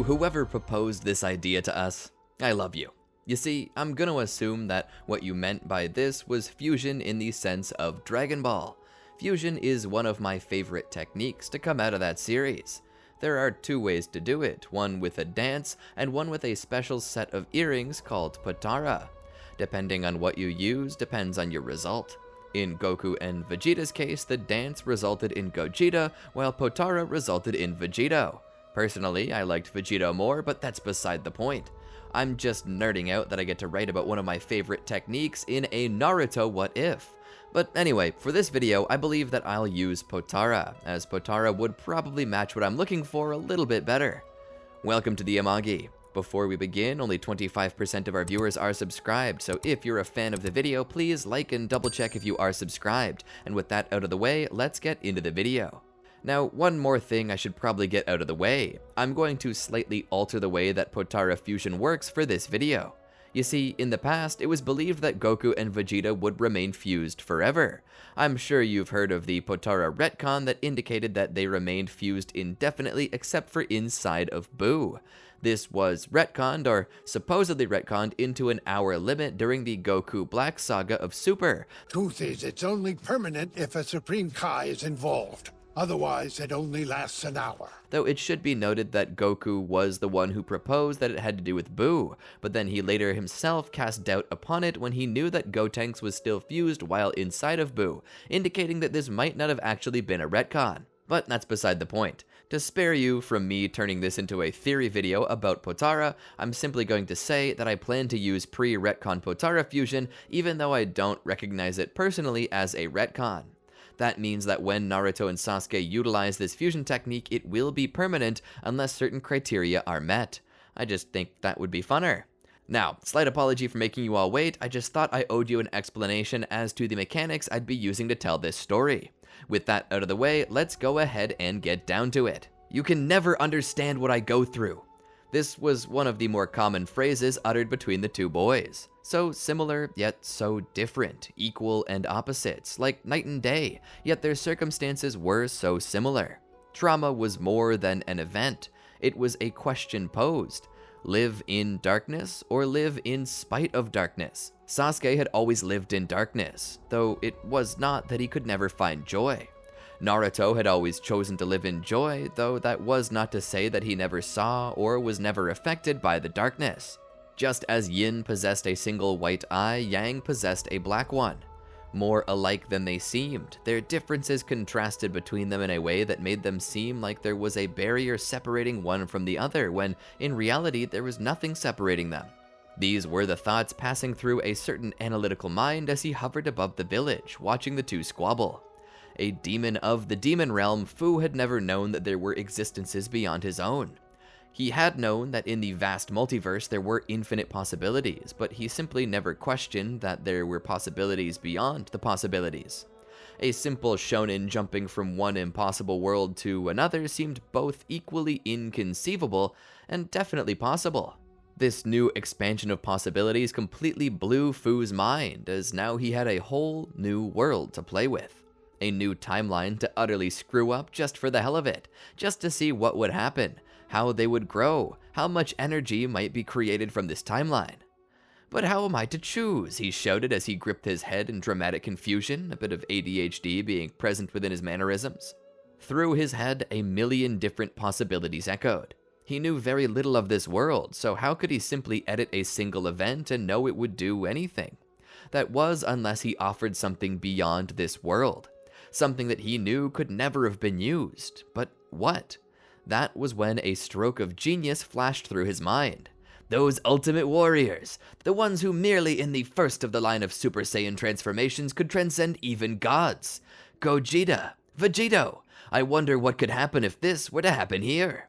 whoever proposed this idea to us, I love you. You see, I'm gonna assume that what you meant by this was fusion in the sense of Dragon Ball. Fusion is one of my favorite techniques to come out of that series. There are two ways to do it, one with a dance and one with a special set of earrings called Potara. Depending on what you use depends on your result. In Goku and Vegeta's case, the dance resulted in Gogeta, while Potara resulted in Vegito. Personally, I liked Vegito more, but that's beside the point. I'm just nerding out that I get to write about one of my favorite techniques in a Naruto What If. But anyway, for this video, I believe that I'll use Potara, as Potara would probably match what I'm looking for a little bit better. Welcome to the Amagi. Before we begin, only 25% of our viewers are subscribed, so if you're a fan of the video, please like and double check if you are subscribed. And with that out of the way, let's get into the video. Now, one more thing I should probably get out of the way. I'm going to slightly alter the way that Potara fusion works for this video. You see, in the past, it was believed that Goku and Vegeta would remain fused forever. I'm sure you've heard of the Potara retcon that indicated that they remained fused indefinitely except for inside of Buu. This was retconned, or supposedly retconned, into an hour limit during the Goku Black Saga of Super. Truth is, it's only permanent if a Supreme Kai is involved. Otherwise, it only lasts an hour. Though it should be noted that Goku was the one who proposed that it had to do with Buu, but then he later himself cast doubt upon it when he knew that Gotenks was still fused while inside of Buu, indicating that this might not have actually been a retcon. But that's beside the point. To spare you from me turning this into a theory video about Potara, I'm simply going to say that I plan to use pre-retcon Potara fusion, even though I don't recognize it personally as a retcon. That means that when Naruto and Sasuke utilize this fusion technique, it will be permanent unless certain criteria are met. I just think that would be funner. Now, slight apology for making you all wait, I just thought I owed you an explanation as to the mechanics I'd be using to tell this story. With that out of the way, let's go ahead and get down to it. You can never understand what I go through. This was one of the more common phrases uttered between the two boys. So similar, yet so different, equal and opposites, like night and day, yet their circumstances were so similar. Trauma was more than an event, it was a question posed. Live in darkness or live in spite of darkness? Sasuke had always lived in darkness, though it was not that he could never find joy. Naruto had always chosen to live in joy, though that was not to say that he never saw or was never affected by the darkness. Just as Yin possessed a single white eye, Yang possessed a black one. More alike than they seemed, their differences contrasted between them in a way that made them seem like there was a barrier separating one from the other, when in reality there was nothing separating them. These were the thoughts passing through a certain analytical mind as he hovered above the village, watching the two squabble. A demon of the demon realm, Fu had never known that there were existences beyond his own. He had known that in the vast multiverse there were infinite possibilities, but he simply never questioned that there were possibilities beyond the possibilities. A simple shonen jumping from one impossible world to another seemed both equally inconceivable and definitely possible. This new expansion of possibilities completely blew Fu's mind, as now he had a whole new world to play with. A new timeline to utterly screw up just for the hell of it, just to see what would happen, how they would grow, how much energy might be created from this timeline. But how am I to choose? He shouted as he gripped his head in dramatic confusion, a bit of ADHD being present within his mannerisms. Through his head, a million different possibilities echoed. He knew very little of this world, so how could he simply edit a single event and know it would do anything? That was unless he offered something beyond this world. Something that he knew could never have been used. But what? That was when a stroke of genius flashed through his mind. Those ultimate warriors, the ones who merely in the first of the line of Super Saiyan transformations could transcend even gods. Gogeta, Vegito. I wonder what could happen if this were to happen here.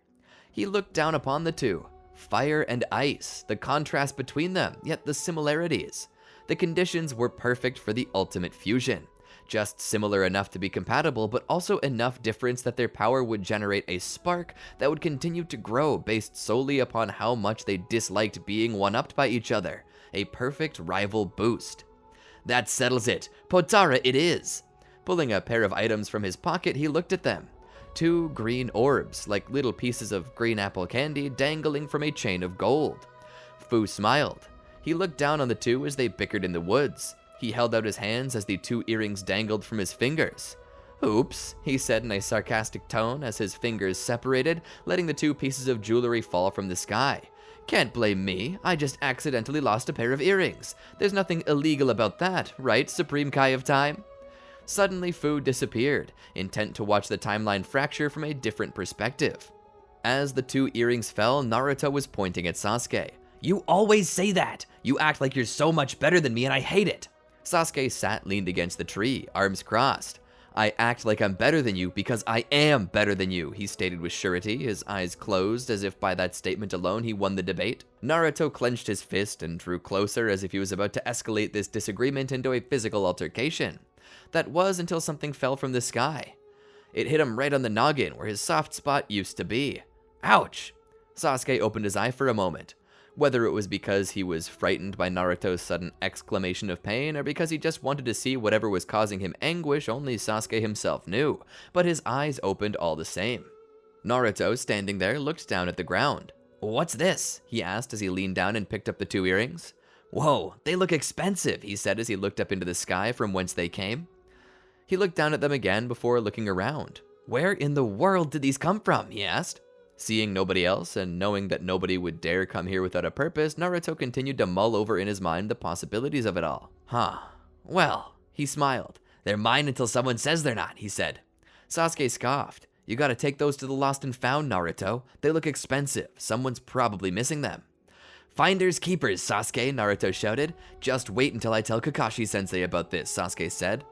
He looked down upon the two. Fire and ice, the contrast between them, yet the similarities. The conditions were perfect for the ultimate fusion. Just similar enough to be compatible, but also enough difference that their power would generate a spark that would continue to grow based solely upon how much they disliked being one-upped by each other. A perfect rival boost. That settles it. Potara it is. Pulling a pair of items from his pocket, he looked at them. 2 green orbs, like little pieces of green apple candy dangling from a chain of gold. Fu smiled. He looked down on the two as they bickered in the woods. He held out his hands as the 2 earrings dangled from his fingers. "Oops," he said in a sarcastic tone as his fingers separated, letting the 2 pieces of jewelry fall from the sky. "Can't blame me, I just accidentally lost a pair of earrings. There's nothing illegal about that, right, Supreme Kai of Time?" Suddenly, Fu disappeared, intent to watch the timeline fracture from a different perspective. As the 2 earrings fell, Naruto was pointing at Sasuke. "You always say that! You act like you're so much better than me and I hate it!" Sasuke sat leaned against the tree, arms crossed. "I act like I'm better than you because I am better than you," he stated with surety, his eyes closed as if by that statement alone he won the debate. Naruto clenched his fist and drew closer as if he was about to escalate this disagreement into a physical altercation. That was until something fell from the sky. It hit him right on the noggin where his soft spot used to be. Ouch! Sasuke opened his eye for a moment. Whether it was because he was frightened by Naruto's sudden exclamation of pain, or because he just wanted to see whatever was causing him anguish, only Sasuke himself knew, but his eyes opened all the same. Naruto, standing there, looked down at the ground. "What's this?" he asked as he leaned down and picked up the 2 earrings. "Whoa, they look expensive," he said as he looked up into the sky from whence they came. He looked down at them again before looking around. "Where in the world did these come from?" he asked. Seeing nobody else, and knowing that nobody would dare come here without a purpose, Naruto continued to mull over in his mind the possibilities of it all. Well, he smiled. "They're mine until someone says they're not," he said. Sasuke scoffed. "You gotta take those to the lost and found, Naruto. They look expensive. Someone's probably missing them." "Finders keepers, Sasuke," Naruto shouted. "Just wait until I tell Kakashi-sensei about this," Sasuke said.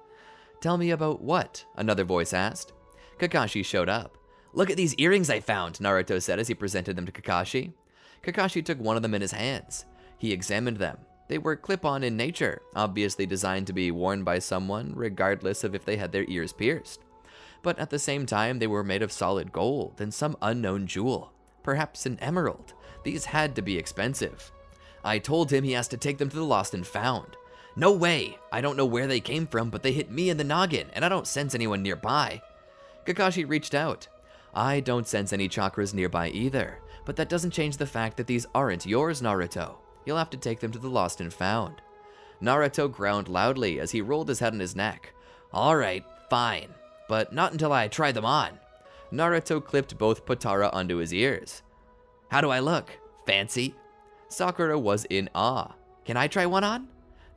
"Tell me about what?" another voice asked. Kakashi showed up. "Look at these earrings I found," Naruto said as he presented them to Kakashi. Kakashi took one of them in his hands. He examined them. They were clip-on in nature, obviously designed to be worn by someone, regardless of if they had their ears pierced. But at the same time, they were made of solid gold and some unknown jewel. Perhaps an emerald. These had to be expensive. "I told him he has to take them to the lost and found." "No way! I don't know where they came from, but they hit me in the noggin, and I don't sense anyone nearby." Kakashi reached out. "I don't sense any chakras nearby either, but that doesn't change the fact that these aren't yours, Naruto. You'll have to take them to the lost and found." Naruto groaned loudly as he rolled his head on his neck. "Alright, fine, but not until I try them on." Naruto clipped both Potara onto his ears. "How do I look? Fancy?" Sakura was in awe. "Can I try one on?"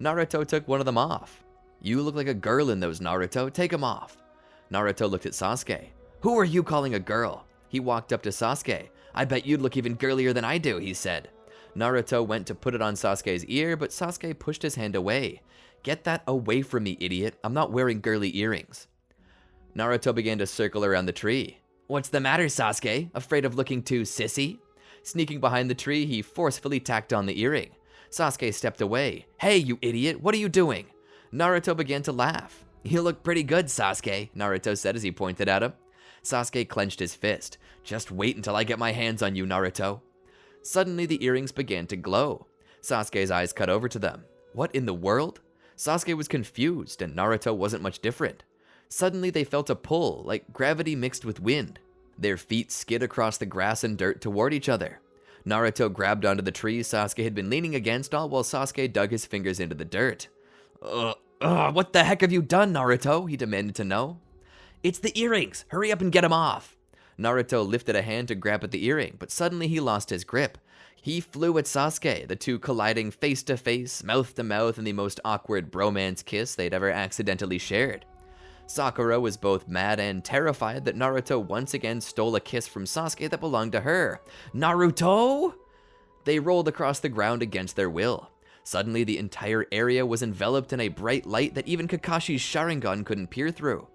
Naruto took one of them off. "You look like a girl in those, Naruto. Take them off." Naruto looked at Sasuke. "Who are you calling a girl?" He walked up to Sasuke. "I bet you'd look even girlier than I do," he said. Naruto went to put it on Sasuke's ear, but Sasuke pushed his hand away. "Get that away from me, idiot. I'm not wearing girly earrings." Naruto began to circle around the tree. "What's the matter, Sasuke? Afraid of looking too sissy?" Sneaking behind the tree, he forcefully tacked on the earring. Sasuke stepped away. "Hey, you idiot, what are you doing?" Naruto began to laugh. "You look pretty good, Sasuke," Naruto said as he pointed at him. Sasuke clenched his fist. "Just wait until I get my hands on you, Naruto." Suddenly, the earrings began to glow. Sasuke's eyes cut over to them. What in the world? Sasuke was confused, and Naruto wasn't much different. Suddenly, they felt a pull, like gravity mixed with wind. Their feet skid across the grass and dirt toward each other. Naruto grabbed onto the tree Sasuke had been leaning against, all while Sasuke dug his fingers into the dirt. What the heck have you done, Naruto?" he demanded to know. "It's the earrings! Hurry up and get them off!" Naruto lifted a hand to grab at the earring, but suddenly he lost his grip. He flew at Sasuke, the two colliding face to face, mouth to mouth in the most awkward bromance kiss they'd ever accidentally shared. Sakura was both mad and terrified that Naruto once again stole a kiss from Sasuke that belonged to her. "Naruto?" They rolled across the ground against their will. Suddenly, the entire area was enveloped in a bright light that even Kakashi's Sharingan couldn't peer through.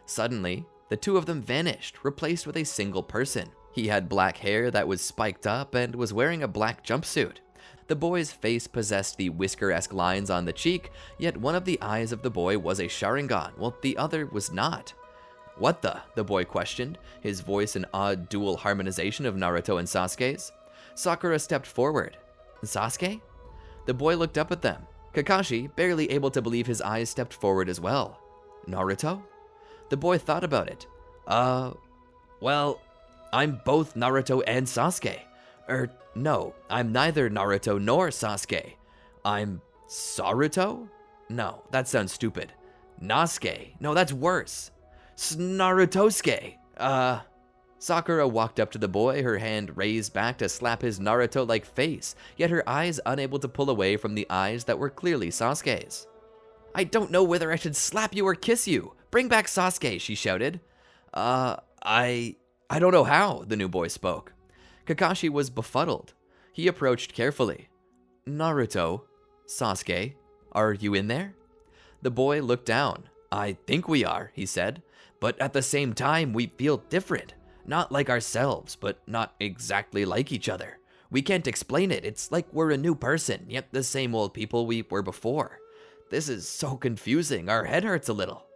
Suddenly, the two of them vanished, replaced with a single person. He had black hair that was spiked up and was wearing a black jumpsuit. The boy's face possessed the whisker-esque lines on the cheek, yet one of the eyes of the boy was a Sharingan, while the other was not. "What the boy questioned, his voice an odd dual harmonization of Naruto and Sasuke's. Sakura stepped forward. "Sasuke?" The boy looked up at them. Kakashi, barely able to believe his eyes, stepped forward as well. "Naruto?" The boy thought about it. Well, I'm both Naruto and Sasuke. No, I'm neither Naruto nor Sasuke. I'm Saruto? No, that sounds stupid. Nasuke? No, that's worse. Narutosuke. Sakura walked up to the boy, her hand raised back to slap his Naruto-like face, yet her eyes unable to pull away from the eyes that were clearly Sasuke's. I don't know whether I should slap you or kiss you. Bring back Sasuke, she shouted. I don't know how, the new boy spoke. Kakashi was befuddled. He approached carefully. Naruto, Sasuke, are you in there? The boy looked down. I think we are, he said, but at the same time we feel different. Not like ourselves, but not exactly like each other. We can't explain it. It's like we're a new person, yet the same old people we were before. This is so confusing. Our head hurts a little.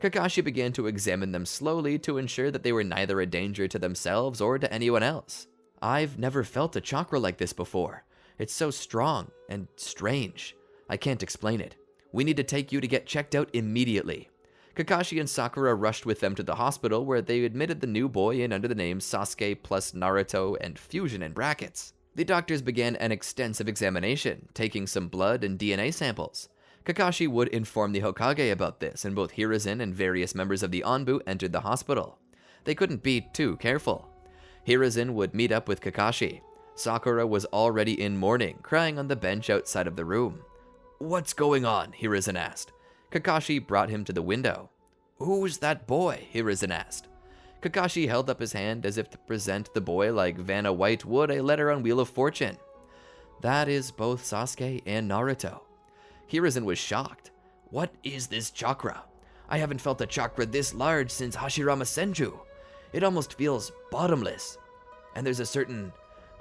Kakashi began to examine them slowly to ensure that they were neither a danger to themselves or to anyone else. I've never felt a chakra like this before. It's so strong and strange. I can't explain it. We need to take you to get checked out immediately. Kakashi and Sakura rushed with them to the hospital where they admitted the new boy in under the names Sasuke plus Naruto and Fusion in brackets. The doctors began an extensive examination, taking some blood and DNA samples. Kakashi would inform the Hokage about this, and both Hiruzen and various members of the Anbu entered the hospital. They couldn't be too careful. Hiruzen would meet up with Kakashi. Sakura was already in mourning, crying on the bench outside of the room. What's going on? Hiruzen asked. Kakashi brought him to the window. Who's that boy? Hiruzen asked. Kakashi held up his hand as if to present the boy like Vanna White would a letter on Wheel of Fortune. That is both Sasuke and Naruto. Hiruzen was shocked. What is this chakra? I haven't felt a chakra this large since Hashirama Senju. It almost feels bottomless. And there's a certain,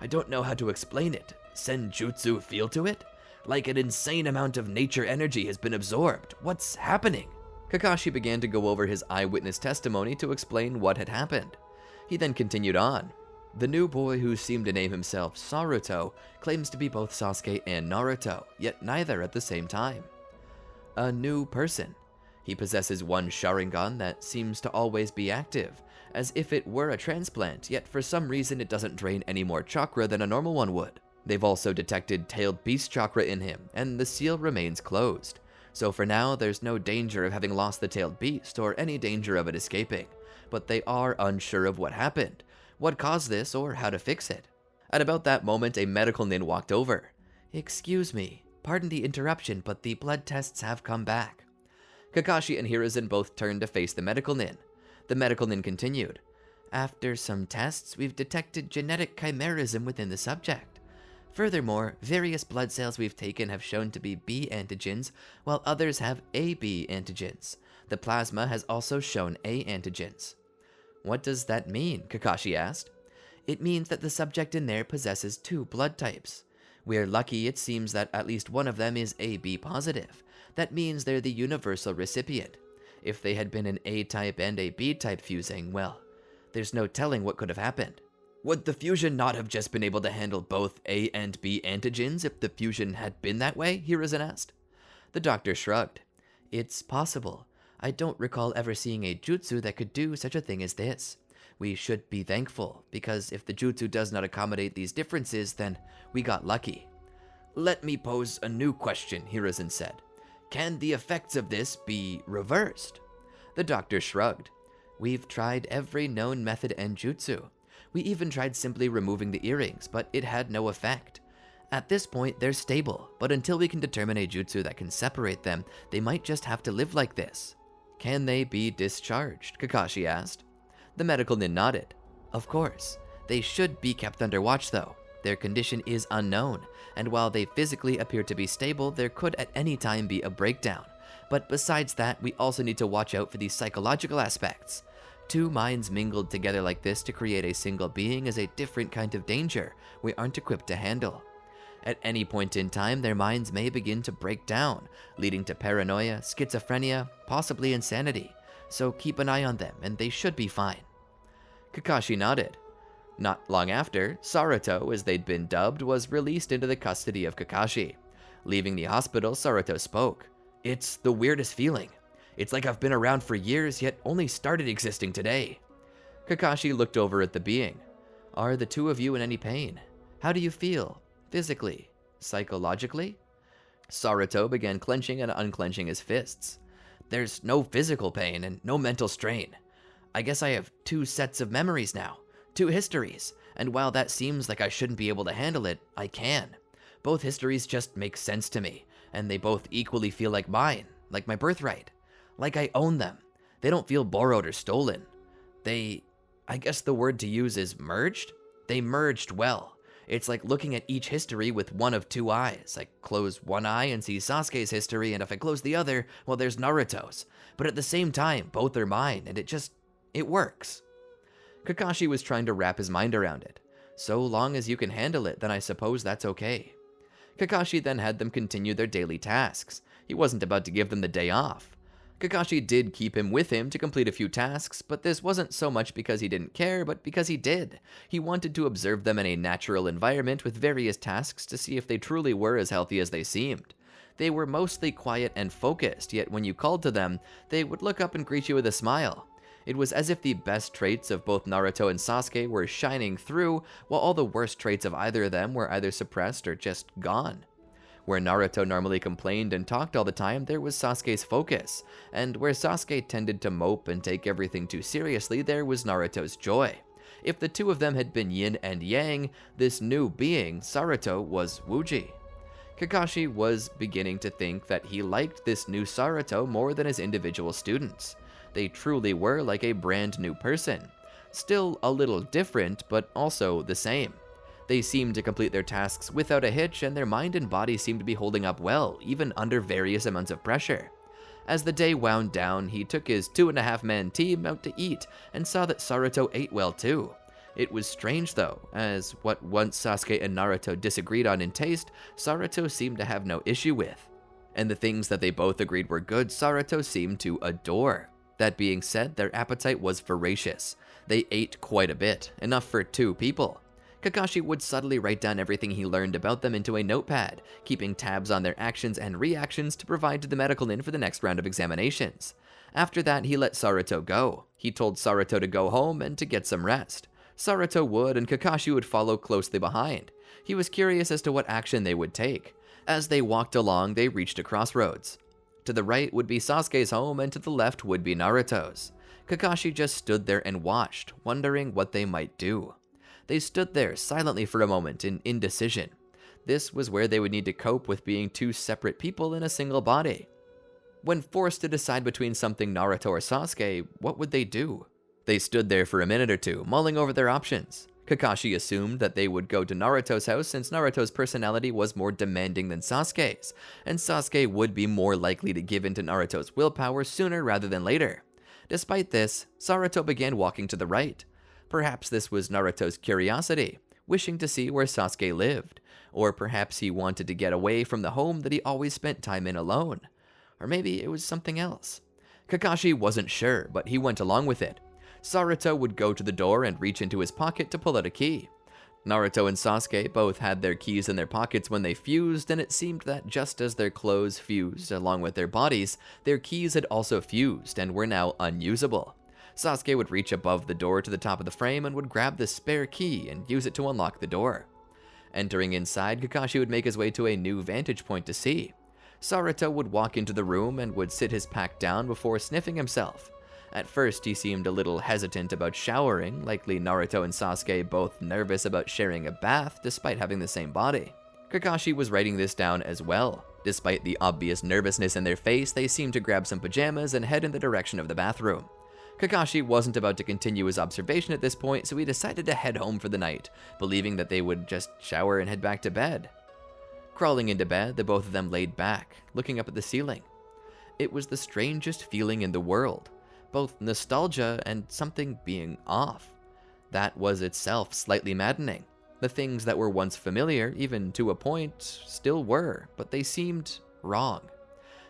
I don't know how to explain it, senjutsu feel to it? Like an insane amount of nature energy has been absorbed. What's happening? Kakashi began to go over his eyewitness testimony to explain what had happened. He then continued on. The new boy, who seemed to name himself Saruto, claims to be both Sasuke and Naruto, yet neither at the same time. A new person. He possesses one Sharingan that seems to always be active, as if it were a transplant, yet for some reason it doesn't drain any more chakra than a normal one would. They've also detected tailed beast chakra in him, and the seal remains closed. So for now, there's no danger of having lost the tailed beast, or any danger of it escaping. But they are unsure of what happened, what caused this, or how to fix it. At about that moment, a medical nin walked over. Excuse me, pardon the interruption, but the blood tests have come back. Kakashi and Hiruzen both turned to face the medical nin. The medical nin continued. After some tests, we've detected genetic chimerism within the subject. Furthermore, various blood cells we've taken have shown to be B antigens, while others have AB antigens. The plasma has also shown A antigens. What does that mean? Kakashi asked. It means that the subject in there possesses two blood types. We're lucky it seems that at least one of them is AB positive. That means they're the universal recipient. If they had been an A-type and a B-type fusing, well, there's no telling what could have happened. Would the fusion not have just been able to handle both A and B antigens if the fusion had been that way? Hiruzen asked. The doctor shrugged. It's possible. I don't recall ever seeing a jutsu that could do such a thing as this. We should be thankful, because if the jutsu does not accommodate these differences, then we got lucky. Let me pose a new question, Hiruzen said. Can the effects of this be reversed? The doctor shrugged. We've tried every known method and jutsu. We even tried simply removing the earrings, but it had no effect. At this point, they're stable, but until we can determine a jutsu that can separate them, they might just have to live like this. Can they be discharged? Kakashi asked. The medical nin nodded. Of course. They should be kept under watch, though. Their condition is unknown, and while they physically appear to be stable, there could at any time be a breakdown. But besides that, we also need to watch out for the psychological aspects. Two minds mingled together like this to create a single being is a different kind of danger we aren't equipped to handle. At any point in time, their minds may begin to break down, leading to paranoia, schizophrenia, possibly insanity. So keep an eye on them, and they should be fine. Kakashi nodded. Not long after, Saruto, as they'd been dubbed, was released into the custody of Kakashi. Leaving the hospital, Saruto spoke. It's the weirdest feeling. It's like I've been around for years, yet only started existing today. Kakashi looked over at the being. Are the two of you in any pain? How do you feel? Physically? Psychologically? Saruto began clenching and unclenching his fists. There's no physical pain and no mental strain. I guess I have two sets of memories now, two histories, and while that seems like I shouldn't be able to handle it, I can. Both histories just make sense to me, and they both equally feel like mine, like my birthright. Like I own them. They don't feel borrowed or stolen. I guess the word to use is merged? They merged well. It's like looking at each history with one of two eyes. I close one eye and see Sasuke's history, and if I close the other, well, there's Naruto's. But at the same time, both are mine, and it works. Kakashi was trying to wrap his mind around it. So long as you can handle it, then I suppose that's okay. Kakashi then had them continue their daily tasks. He wasn't about to give them the day off. Kakashi did keep him with him to complete a few tasks, but this wasn't so much because he didn't care, but because he did. He wanted to observe them in a natural environment with various tasks to see if they truly were as healthy as they seemed. They were mostly quiet and focused, yet when you called to them, they would look up and greet you with a smile. It was as if the best traits of both Naruto and Sasuke were shining through, while all the worst traits of either of them were either suppressed or just gone. Where Naruto normally complained and talked all the time, there was Sasuke's focus, and where Sasuke tended to mope and take everything too seriously, there was Naruto's joy. If the two of them had been yin and yang, this new being, Saruto, was Wuji. Kakashi was beginning to think that he liked this new Saruto more than his individual students. They truly were like a brand new person. Still a little different, but also the same. They seemed to complete their tasks without a hitch, and their mind and body seemed to be holding up well, even under various amounts of pressure. As the day wound down, he took his 2.5-man team out to eat, and saw that Saruto ate well too. It was strange though, as what once Sasuke and Naruto disagreed on in taste, Saruto seemed to have no issue with. And the things that they both agreed were good, Saruto seemed to adore. That being said, their appetite was voracious. They ate quite a bit, enough for 2 people. Kakashi would subtly write down everything he learned about them into a notepad, keeping tabs on their actions and reactions to provide to the medical inn for the next round of examinations. After that, he let Saruto go. He told Saruto to go home and to get some rest. Saruto would, and Kakashi would follow closely behind. He was curious as to what action they would take. As they walked along, they reached a crossroads. To the right would be Sasuke's home, and to the left would be Naruto's. Kakashi just stood there and watched, wondering what they might do. They stood there silently for a moment in indecision. This was where they would need to cope with being 2 separate people in a single body. When forced to decide between something Naruto or Sasuke, what would they do? They stood there for a minute or two, mulling over their options. Kakashi assumed that they would go to Naruto's house since Naruto's personality was more demanding than Sasuke's, and Sasuke would be more likely to give in to Naruto's willpower sooner rather than later. Despite this, Saruto began walking to the right. Perhaps this was Naruto's curiosity, wishing to see where Sasuke lived, or perhaps he wanted to get away from the home that he always spent time in alone. Or maybe it was something else. Kakashi wasn't sure, but he went along with it. Saruto would go to the door and reach into his pocket to pull out a key. Naruto and Sasuke both had their keys in their pockets when they fused, and it seemed that just as their clothes fused along with their bodies, their keys had also fused and were now unusable. Sasuke would reach above the door to the top of the frame and would grab the spare key and use it to unlock the door. Entering inside, Kakashi would make his way to a new vantage point to see. Saruto would walk into the room and would sit his pack down before sniffing himself. At first, he seemed a little hesitant about showering, likely Naruto and Sasuke both nervous about sharing a bath despite having the same body. Kakashi was writing this down as well. Despite the obvious nervousness in their face, they seemed to grab some pajamas and head in the direction of the bathroom. Kakashi wasn't about to continue his observation at this point, so he decided to head home for the night, believing that they would just shower and head back to bed. Crawling into bed, the both of them laid back, looking up at the ceiling. It was the strangest feeling in the world. Both nostalgia and something being off. That was itself slightly maddening. The things that were once familiar, even to a point, still were, but they seemed wrong.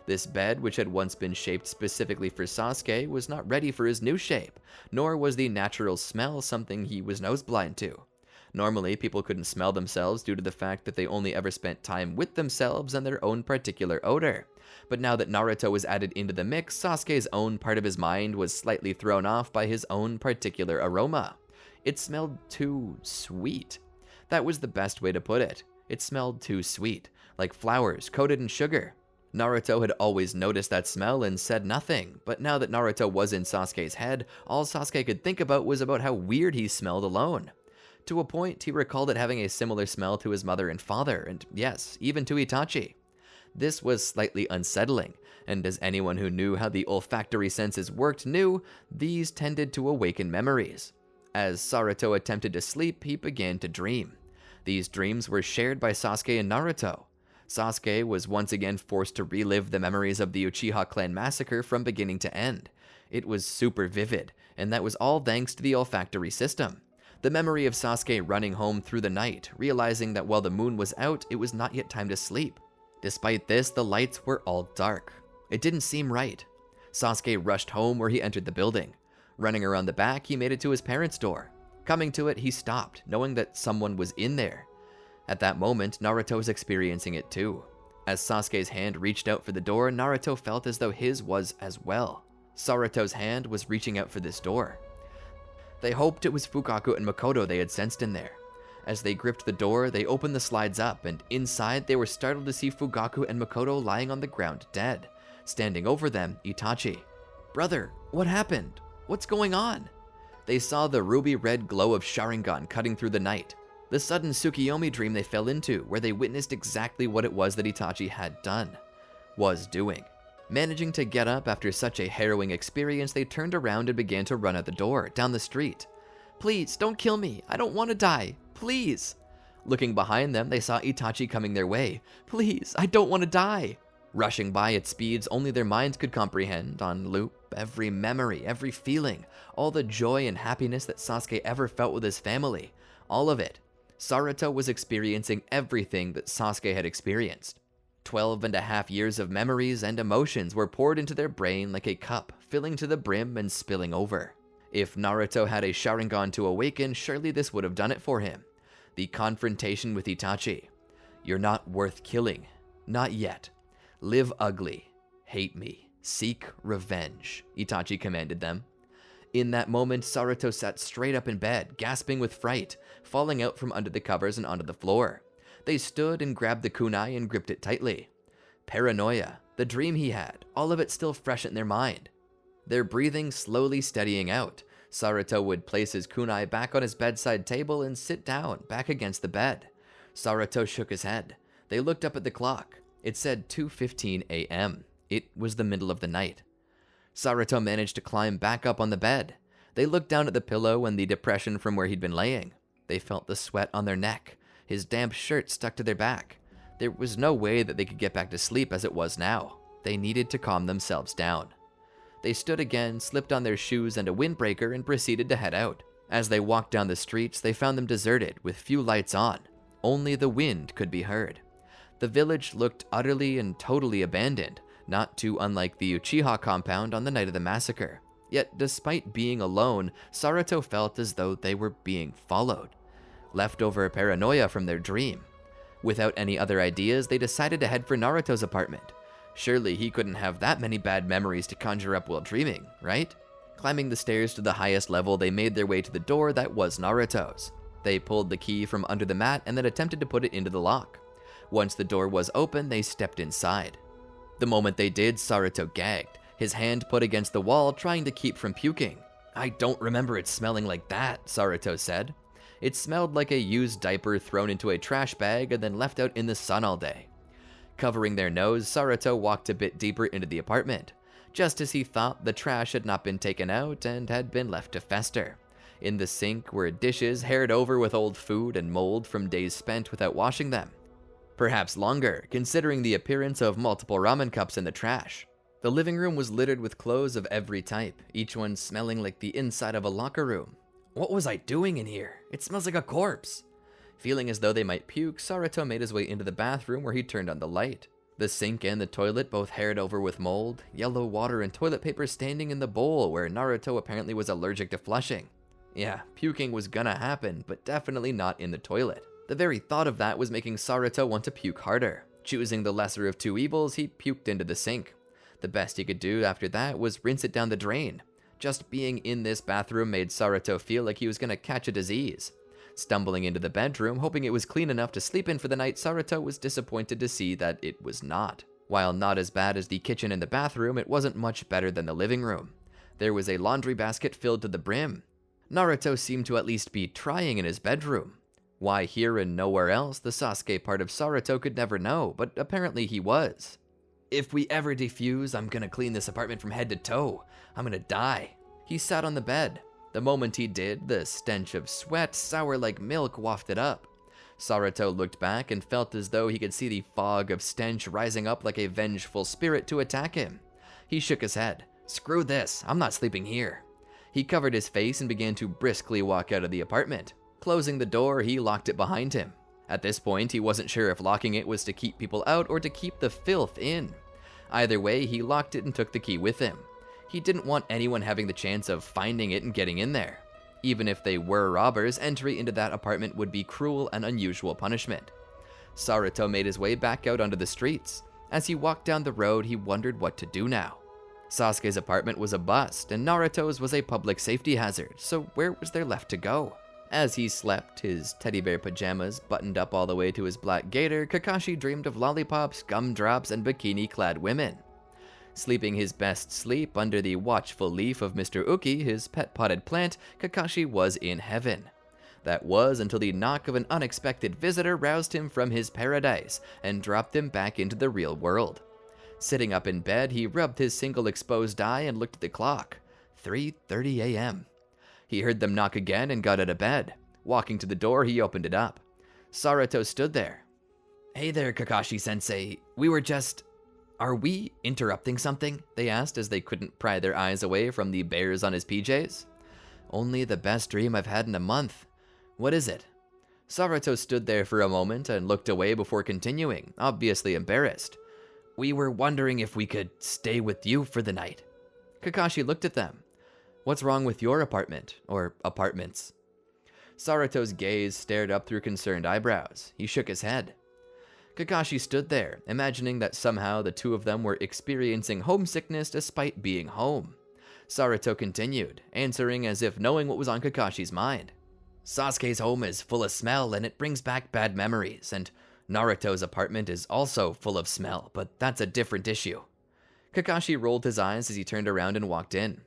This bed, which had once been shaped specifically for Sasuke, was not ready for his new shape, nor was the natural smell something he was noseblind to. Normally, people couldn't smell themselves due to the fact that they only ever spent time with themselves and their own particular odor. But now that Naruto was added into the mix, Sasuke's own part of his mind was slightly thrown off by his own particular aroma. It smelled too sweet. That was the best way to put it. It smelled too sweet, like flowers coated in sugar. Naruto had always noticed that smell and said nothing, but now that Naruto was in Sasuke's head, all Sasuke could think about was about how weird he smelled alone. To a point, he recalled it having a similar smell to his mother and father, and yes, even to Itachi. This was slightly unsettling, and as anyone who knew how the olfactory senses worked knew, these tended to awaken memories. As Naruto attempted to sleep, he began to dream. These dreams were shared by Sasuke and Naruto. Sasuke was once again forced to relive the memories of the Uchiha clan massacre from beginning to end. It was super vivid, and that was all thanks to the olfactory system. The memory of Sasuke running home through the night, realizing that while the moon was out, it was not yet time to sleep. Despite this, the lights were all dark. It didn't seem right. Sasuke rushed home where he entered the building. Running around the back, he made it to his parents' door. Coming to it, he stopped, knowing that someone was in there. At that moment, Naruto was experiencing it too. As Sasuke's hand reached out for the door, Naruto felt as though his was as well. Naruto's hand was reaching out for this door. They hoped it was Fukaku and Makoto they had sensed in there. As they gripped the door, they opened the slides up, and inside they were startled to see Fukaku and Makoto lying on the ground dead. Standing over them, Itachi. "Brother, what happened? What's going on?" They saw the ruby-red glow of Sharingan cutting through the night. The sudden Tsukiyomi dream they fell into, where they witnessed exactly what it was that Itachi had done. Was doing. Managing to get up after such a harrowing experience, they turned around and began to run out the door, down the street. "Please, don't kill me. I don't want to die. Please." Looking behind them, they saw Itachi coming their way. "Please, I don't want to die." Rushing by at speeds only their minds could comprehend, on loop, every memory, every feeling, all the joy and happiness that Sasuke ever felt with his family. All of it. Naruto was experiencing everything that Sasuke had experienced. 12.5 years of memories and emotions were poured into their brain like a cup, filling to the brim and spilling over. If Naruto had a Sharingan to awaken, surely this would have done it for him. The confrontation with Itachi. "You're not worth killing. Not yet. Live ugly. Hate me. Seek revenge," Itachi commanded them. In that moment, Naruto sat straight up in bed, gasping with fright, falling out from under the covers and onto the floor. They stood and grabbed the kunai and gripped it tightly. Paranoia, the dream he had, all of it still fresh in their mind. Their breathing slowly steadying out, Naruto would place his kunai back on his bedside table and sit down, back against the bed. Naruto shook his head. They looked up at the clock. It said 2:15 a.m. It was the middle of the night. Naruto managed to climb back up on the bed. They looked down at the pillow and the depression from where he'd been laying. They felt the sweat on their neck. His damp shirt stuck to their back. There was no way that they could get back to sleep as it was now. They needed to calm themselves down. They stood again, slipped on their shoes and a windbreaker, and proceeded to head out. As they walked down the streets, they found them deserted, with few lights on. Only the wind could be heard. The village looked utterly and totally abandoned, not too unlike the Uchiha compound on the night of the massacre. Yet, despite being alone, Naruto felt as though they were being followed. Leftover paranoia from their dream. Without any other ideas, they decided to head for Naruto's apartment. Surely he couldn't have that many bad memories to conjure up while dreaming, right? Climbing the stairs to the highest level, they made their way to the door that was Naruto's. They pulled the key from under the mat and then attempted to put it into the lock. Once the door was open, they stepped inside. The moment they did, Naruto gagged, his hand put against the wall, trying to keep from puking. "I don't remember it smelling like that," Naruto said. It smelled like a used diaper thrown into a trash bag and then left out in the sun all day. Covering their nose, Naruto walked a bit deeper into the apartment. Just as he thought, the trash had not been taken out and had been left to fester. In the sink were dishes haired over with old food and mold from days spent without washing them. Perhaps longer, considering the appearance of multiple ramen cups in the trash. The living room was littered with clothes of every type, each one smelling like the inside of a locker room. "What was I doing in here? It smells like a corpse." Feeling as though they might puke, Naruto made his way into the bathroom where he turned on the light. The sink and the toilet both haired over with mold, yellow water and toilet paper standing in the bowl where Naruto apparently was allergic to flushing. Yeah, puking was gonna happen, but definitely not in the toilet. The very thought of that was making Saruto want to puke harder. Choosing the lesser of two evils, he puked into the sink. The best he could do after that was rinse it down the drain. Just being in this bathroom made Saruto feel like he was gonna catch a disease. Stumbling into the bedroom, hoping it was clean enough to sleep in for the night, Saruto was disappointed to see that it was not. While not as bad as the kitchen and the bathroom, it wasn't much better than the living room. There was a laundry basket filled to the brim. Naruto seemed to at least be trying in his bedroom. Why here and nowhere else, the Sasuke part of Saruto could never know, but apparently he was. If we ever defuse, I'm gonna clean this apartment from head to toe. I'm gonna die. He sat on the bed. The moment he did, the stench of sweat, sour like milk, wafted up. Saruto looked back and felt as though he could see the fog of stench rising up like a vengeful spirit to attack him. He shook his head. Screw this, I'm not sleeping here. He covered his face and began to briskly walk out of the apartment. Closing the door, he locked it behind him. At this point, he wasn't sure if locking it was to keep people out or to keep the filth in. Either way, he locked it and took the key with him. He didn't want anyone having the chance of finding it and getting in there. Even if they were robbers, entry into that apartment would be cruel and unusual punishment. Saruto made his way back out onto the streets. As he walked down the road, he wondered what to do now. Sasuke's apartment was a bust, and Naruto's was a public safety hazard, so where was there left to go? As he slept, his teddy bear pajamas buttoned up all the way to his black gaiter, Kakashi dreamed of lollipops, gumdrops, and bikini-clad women. Sleeping his best sleep under the watchful leaf of Mr. Uki, his pet potted plant, Kakashi was in heaven. That was until the knock of an unexpected visitor roused him from his paradise and dropped him back into the real world. Sitting up in bed, he rubbed his single exposed eye and looked at the clock. 3:30 a.m. He heard them knock again and got out of bed. Walking to the door, he opened it up. Saruto stood there. Hey there, Kakashi-sensei. Are we interrupting something? They asked as they couldn't pry their eyes away from the bears on his PJs. Only the best dream I've had in a month. What is it? Saruto stood there for a moment and looked away before continuing, obviously embarrassed. We were wondering if we could stay with you for the night. Kakashi looked at them. What's wrong with your apartment, or apartments? Saruto's gaze stared up through concerned eyebrows. He shook his head. Kakashi stood there, imagining that somehow the two of them were experiencing homesickness despite being home. Saruto continued, answering as if knowing what was on Kakashi's mind. Sasuke's home is full of smell and it brings back bad memories, and Naruto's apartment is also full of smell, but that's a different issue. Kakashi rolled his eyes as he turned around and walked in.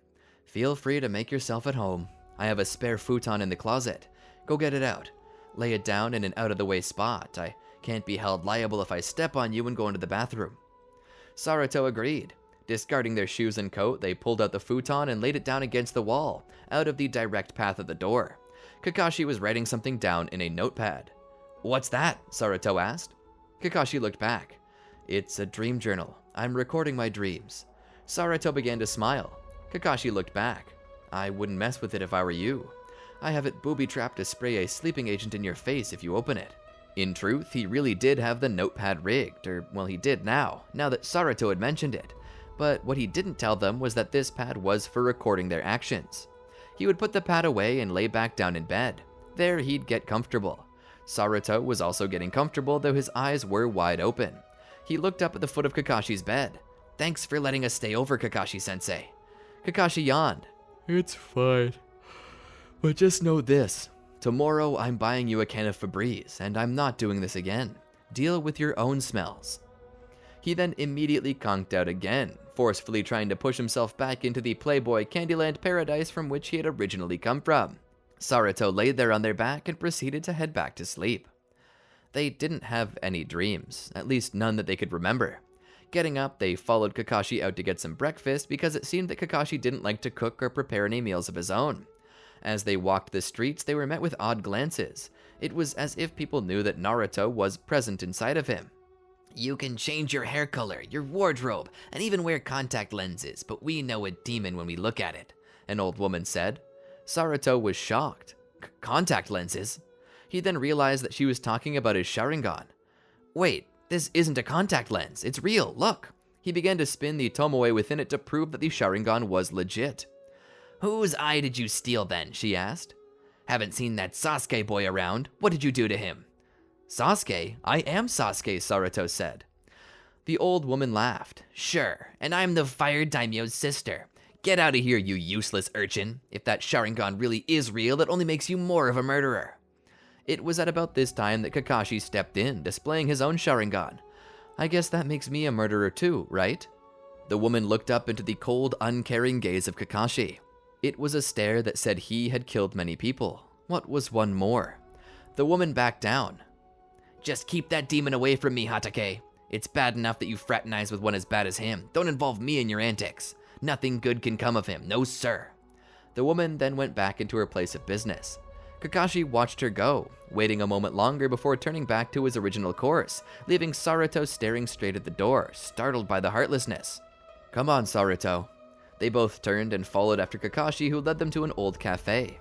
Feel free to make yourself at home. I have a spare futon in the closet. Go get it out. Lay it down in an out-of-the-way spot. I can't be held liable if I step on you and go into the bathroom. Saruto agreed. Discarding their shoes and coat, they pulled out the futon and laid it down against the wall, out of the direct path of the door. Kakashi was writing something down in a notepad. What's that? Saruto asked. Kakashi looked back. It's a dream journal. I'm recording my dreams. Saruto began to smile. Kakashi looked back. I wouldn't mess with it if I were you. I have it booby-trapped to spray a sleeping agent in your face if you open it. In truth, he really did have the notepad rigged, or well, he did now that Saruto had mentioned it. But what he didn't tell them was that this pad was for recording their actions. He would put the pad away and lay back down in bed. There he'd get comfortable. Saruto was also getting comfortable, though his eyes were wide open. He looked up at the foot of Kakashi's bed. Thanks for letting us stay over, Kakashi-sensei. Kakashi yawned. It's fine. But just know this. Tomorrow I'm buying you a can of Febreze, and I'm not doing this again. Deal with your own smells. He then immediately conked out again, forcefully trying to push himself back into the Playboy Candyland paradise from which he had originally come from. Saruto laid there on their back and proceeded to head back to sleep. They didn't have any dreams, at least none that they could remember. Getting up, they followed Kakashi out to get some breakfast because it seemed that Kakashi didn't like to cook or prepare any meals of his own. As they walked the streets, they were met with odd glances. It was as if people knew that Naruto was present inside of him. You can change your hair color, your wardrobe, and even wear contact lenses, but we know a demon when we look at it, an old woman said. Saruto was shocked. Contact lenses? He then realized that she was talking about his Sharingan. Wait, this isn't a contact lens, it's real, look. He began to spin the Tomoe within it to prove that the Sharingan was legit. "Whose eye did you steal then?" she asked. "Haven't seen that Sasuke boy around. What did you do to him?" "Sasuke? I am Sasuke," Naruto said. The old woman laughed. "Sure, and I'm the fired daimyo's sister. Get out of here, you useless urchin. If that Sharingan really is real, it only makes you more of a murderer." It was at about this time that Kakashi stepped in, displaying his own Sharingan. "I guess that makes me a murderer too, right?" The woman looked up into the cold, uncaring gaze of Kakashi. It was a stare that said he had killed many people. What was one more? The woman backed down. "Just keep that demon away from me, Hatake. It's bad enough that you fraternize with one as bad as him. Don't involve me in your antics. Nothing good can come of him, no sir." The woman then went back into her place of business. Kakashi watched her go, waiting a moment longer before turning back to his original course, leaving Naruto staring straight at the door, startled by the heartlessness. "Come on, Naruto." They both turned and followed after Kakashi, who led them to an old cafe.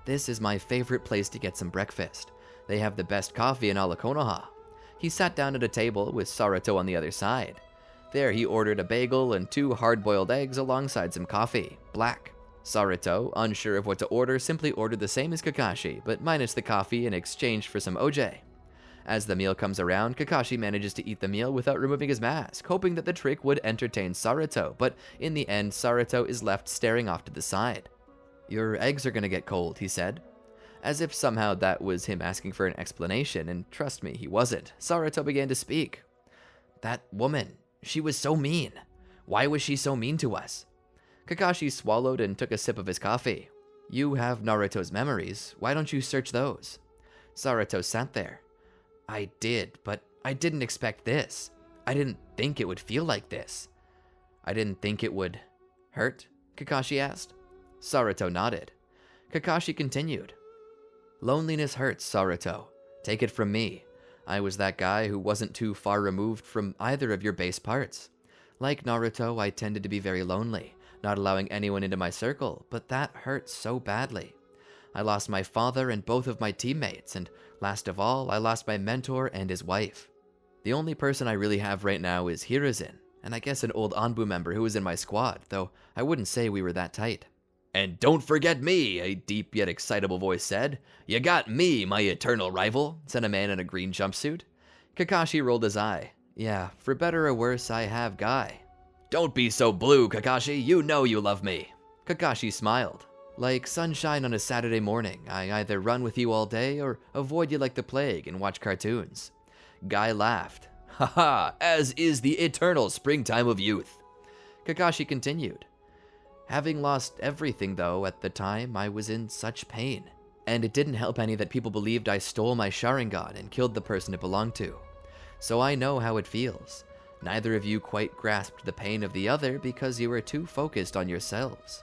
"This is my favorite place to get some breakfast. They have the best coffee in all of Konoha." He sat down at a table with Naruto on the other side. There he ordered a bagel and 2 hard-boiled eggs alongside some coffee, black. Naruto, unsure of what to order, simply ordered the same as Kakashi, but minus the coffee in exchange for some OJ. As the meal comes around, Kakashi manages to eat the meal without removing his mask, hoping that the trick would entertain Naruto, but in the end, Naruto is left staring off to the side. "Your eggs are gonna get cold," he said. As if somehow that was him asking for an explanation, and trust me, he wasn't. Naruto began to speak. "That woman, she was so mean. Why was she so mean to us?" Kakashi swallowed and took a sip of his coffee. "You have Naruto's memories. Why don't you search those?" Naruto sat there. "I did, but I didn't expect this. I didn't think it would feel like this." "I didn't think it would hurt?" Kakashi asked. Naruto nodded. Kakashi continued. "Loneliness hurts, Naruto. Take it from me. I was that guy who wasn't too far removed from either of your base parts. Like Naruto, I tended to be very lonely, not allowing anyone into my circle, but that hurt so badly. I lost my father and both of my teammates, and last of all, I lost my mentor and his wife. The only person I really have right now is Hiruzen, and I guess an old Anbu member who was in my squad, though I wouldn't say we were that tight." "And don't forget me," a deep yet excitable voice said. "You got me, my eternal rival," said a man in a green jumpsuit. Kakashi rolled his eye. "Yeah, for better or worse, I have Guy." "Don't be so blue, Kakashi. You know you love me." Kakashi smiled. "Like sunshine on a Saturday morning, I either run with you all day or avoid you like the plague and watch cartoons." Guy laughed. "Haha, as is the eternal springtime of youth." Kakashi continued. "Having lost everything, though, at the time, I was in such pain. And it didn't help any that people believed I stole my Sharingan and killed the person it belonged to. So I know how it feels. Neither of you quite grasped the pain of the other because you were too focused on yourselves.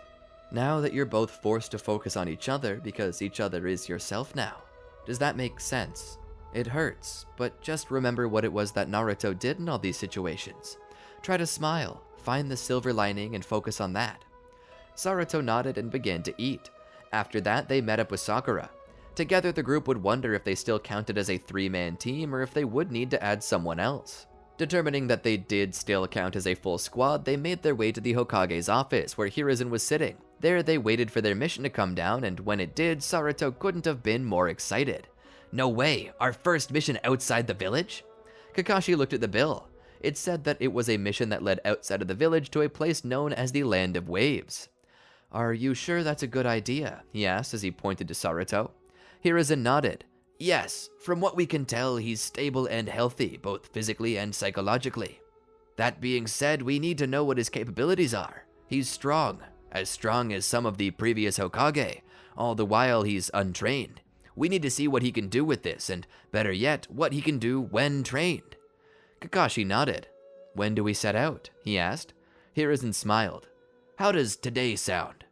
Now that you're both forced to focus on each other because each other is yourself now. Does that make sense? It hurts, but just remember what it was that Naruto did in all these situations. Try to smile, find the silver lining, and focus on that." Naruto nodded and began to eat. After that, they met up with Sakura. Together, the group would wonder if they still counted as a 3-man team or if they would need to add someone else. Determining that they did still count as a full squad, they made their way to the Hokage's office where Hiruzen was sitting. There, they waited for their mission to come down, and when it did, Naruto couldn't have been more excited. "No way! Our first mission outside the village?" Kakashi looked at the bill. It said that it was a mission that led outside of the village to a place known as the Land of Waves. "Are you sure that's a good idea?" he asked as he pointed to Naruto. Hiruzen nodded. "Yes, from what we can tell, he's stable and healthy, both physically and psychologically. That being said, we need to know what his capabilities are. He's strong as some of the previous Hokage, all the while he's untrained. We need to see what he can do with this, and better yet, what he can do when trained." Kakashi nodded. "When do we set out?" he asked. Hiruzen smiled. "How does today sound?"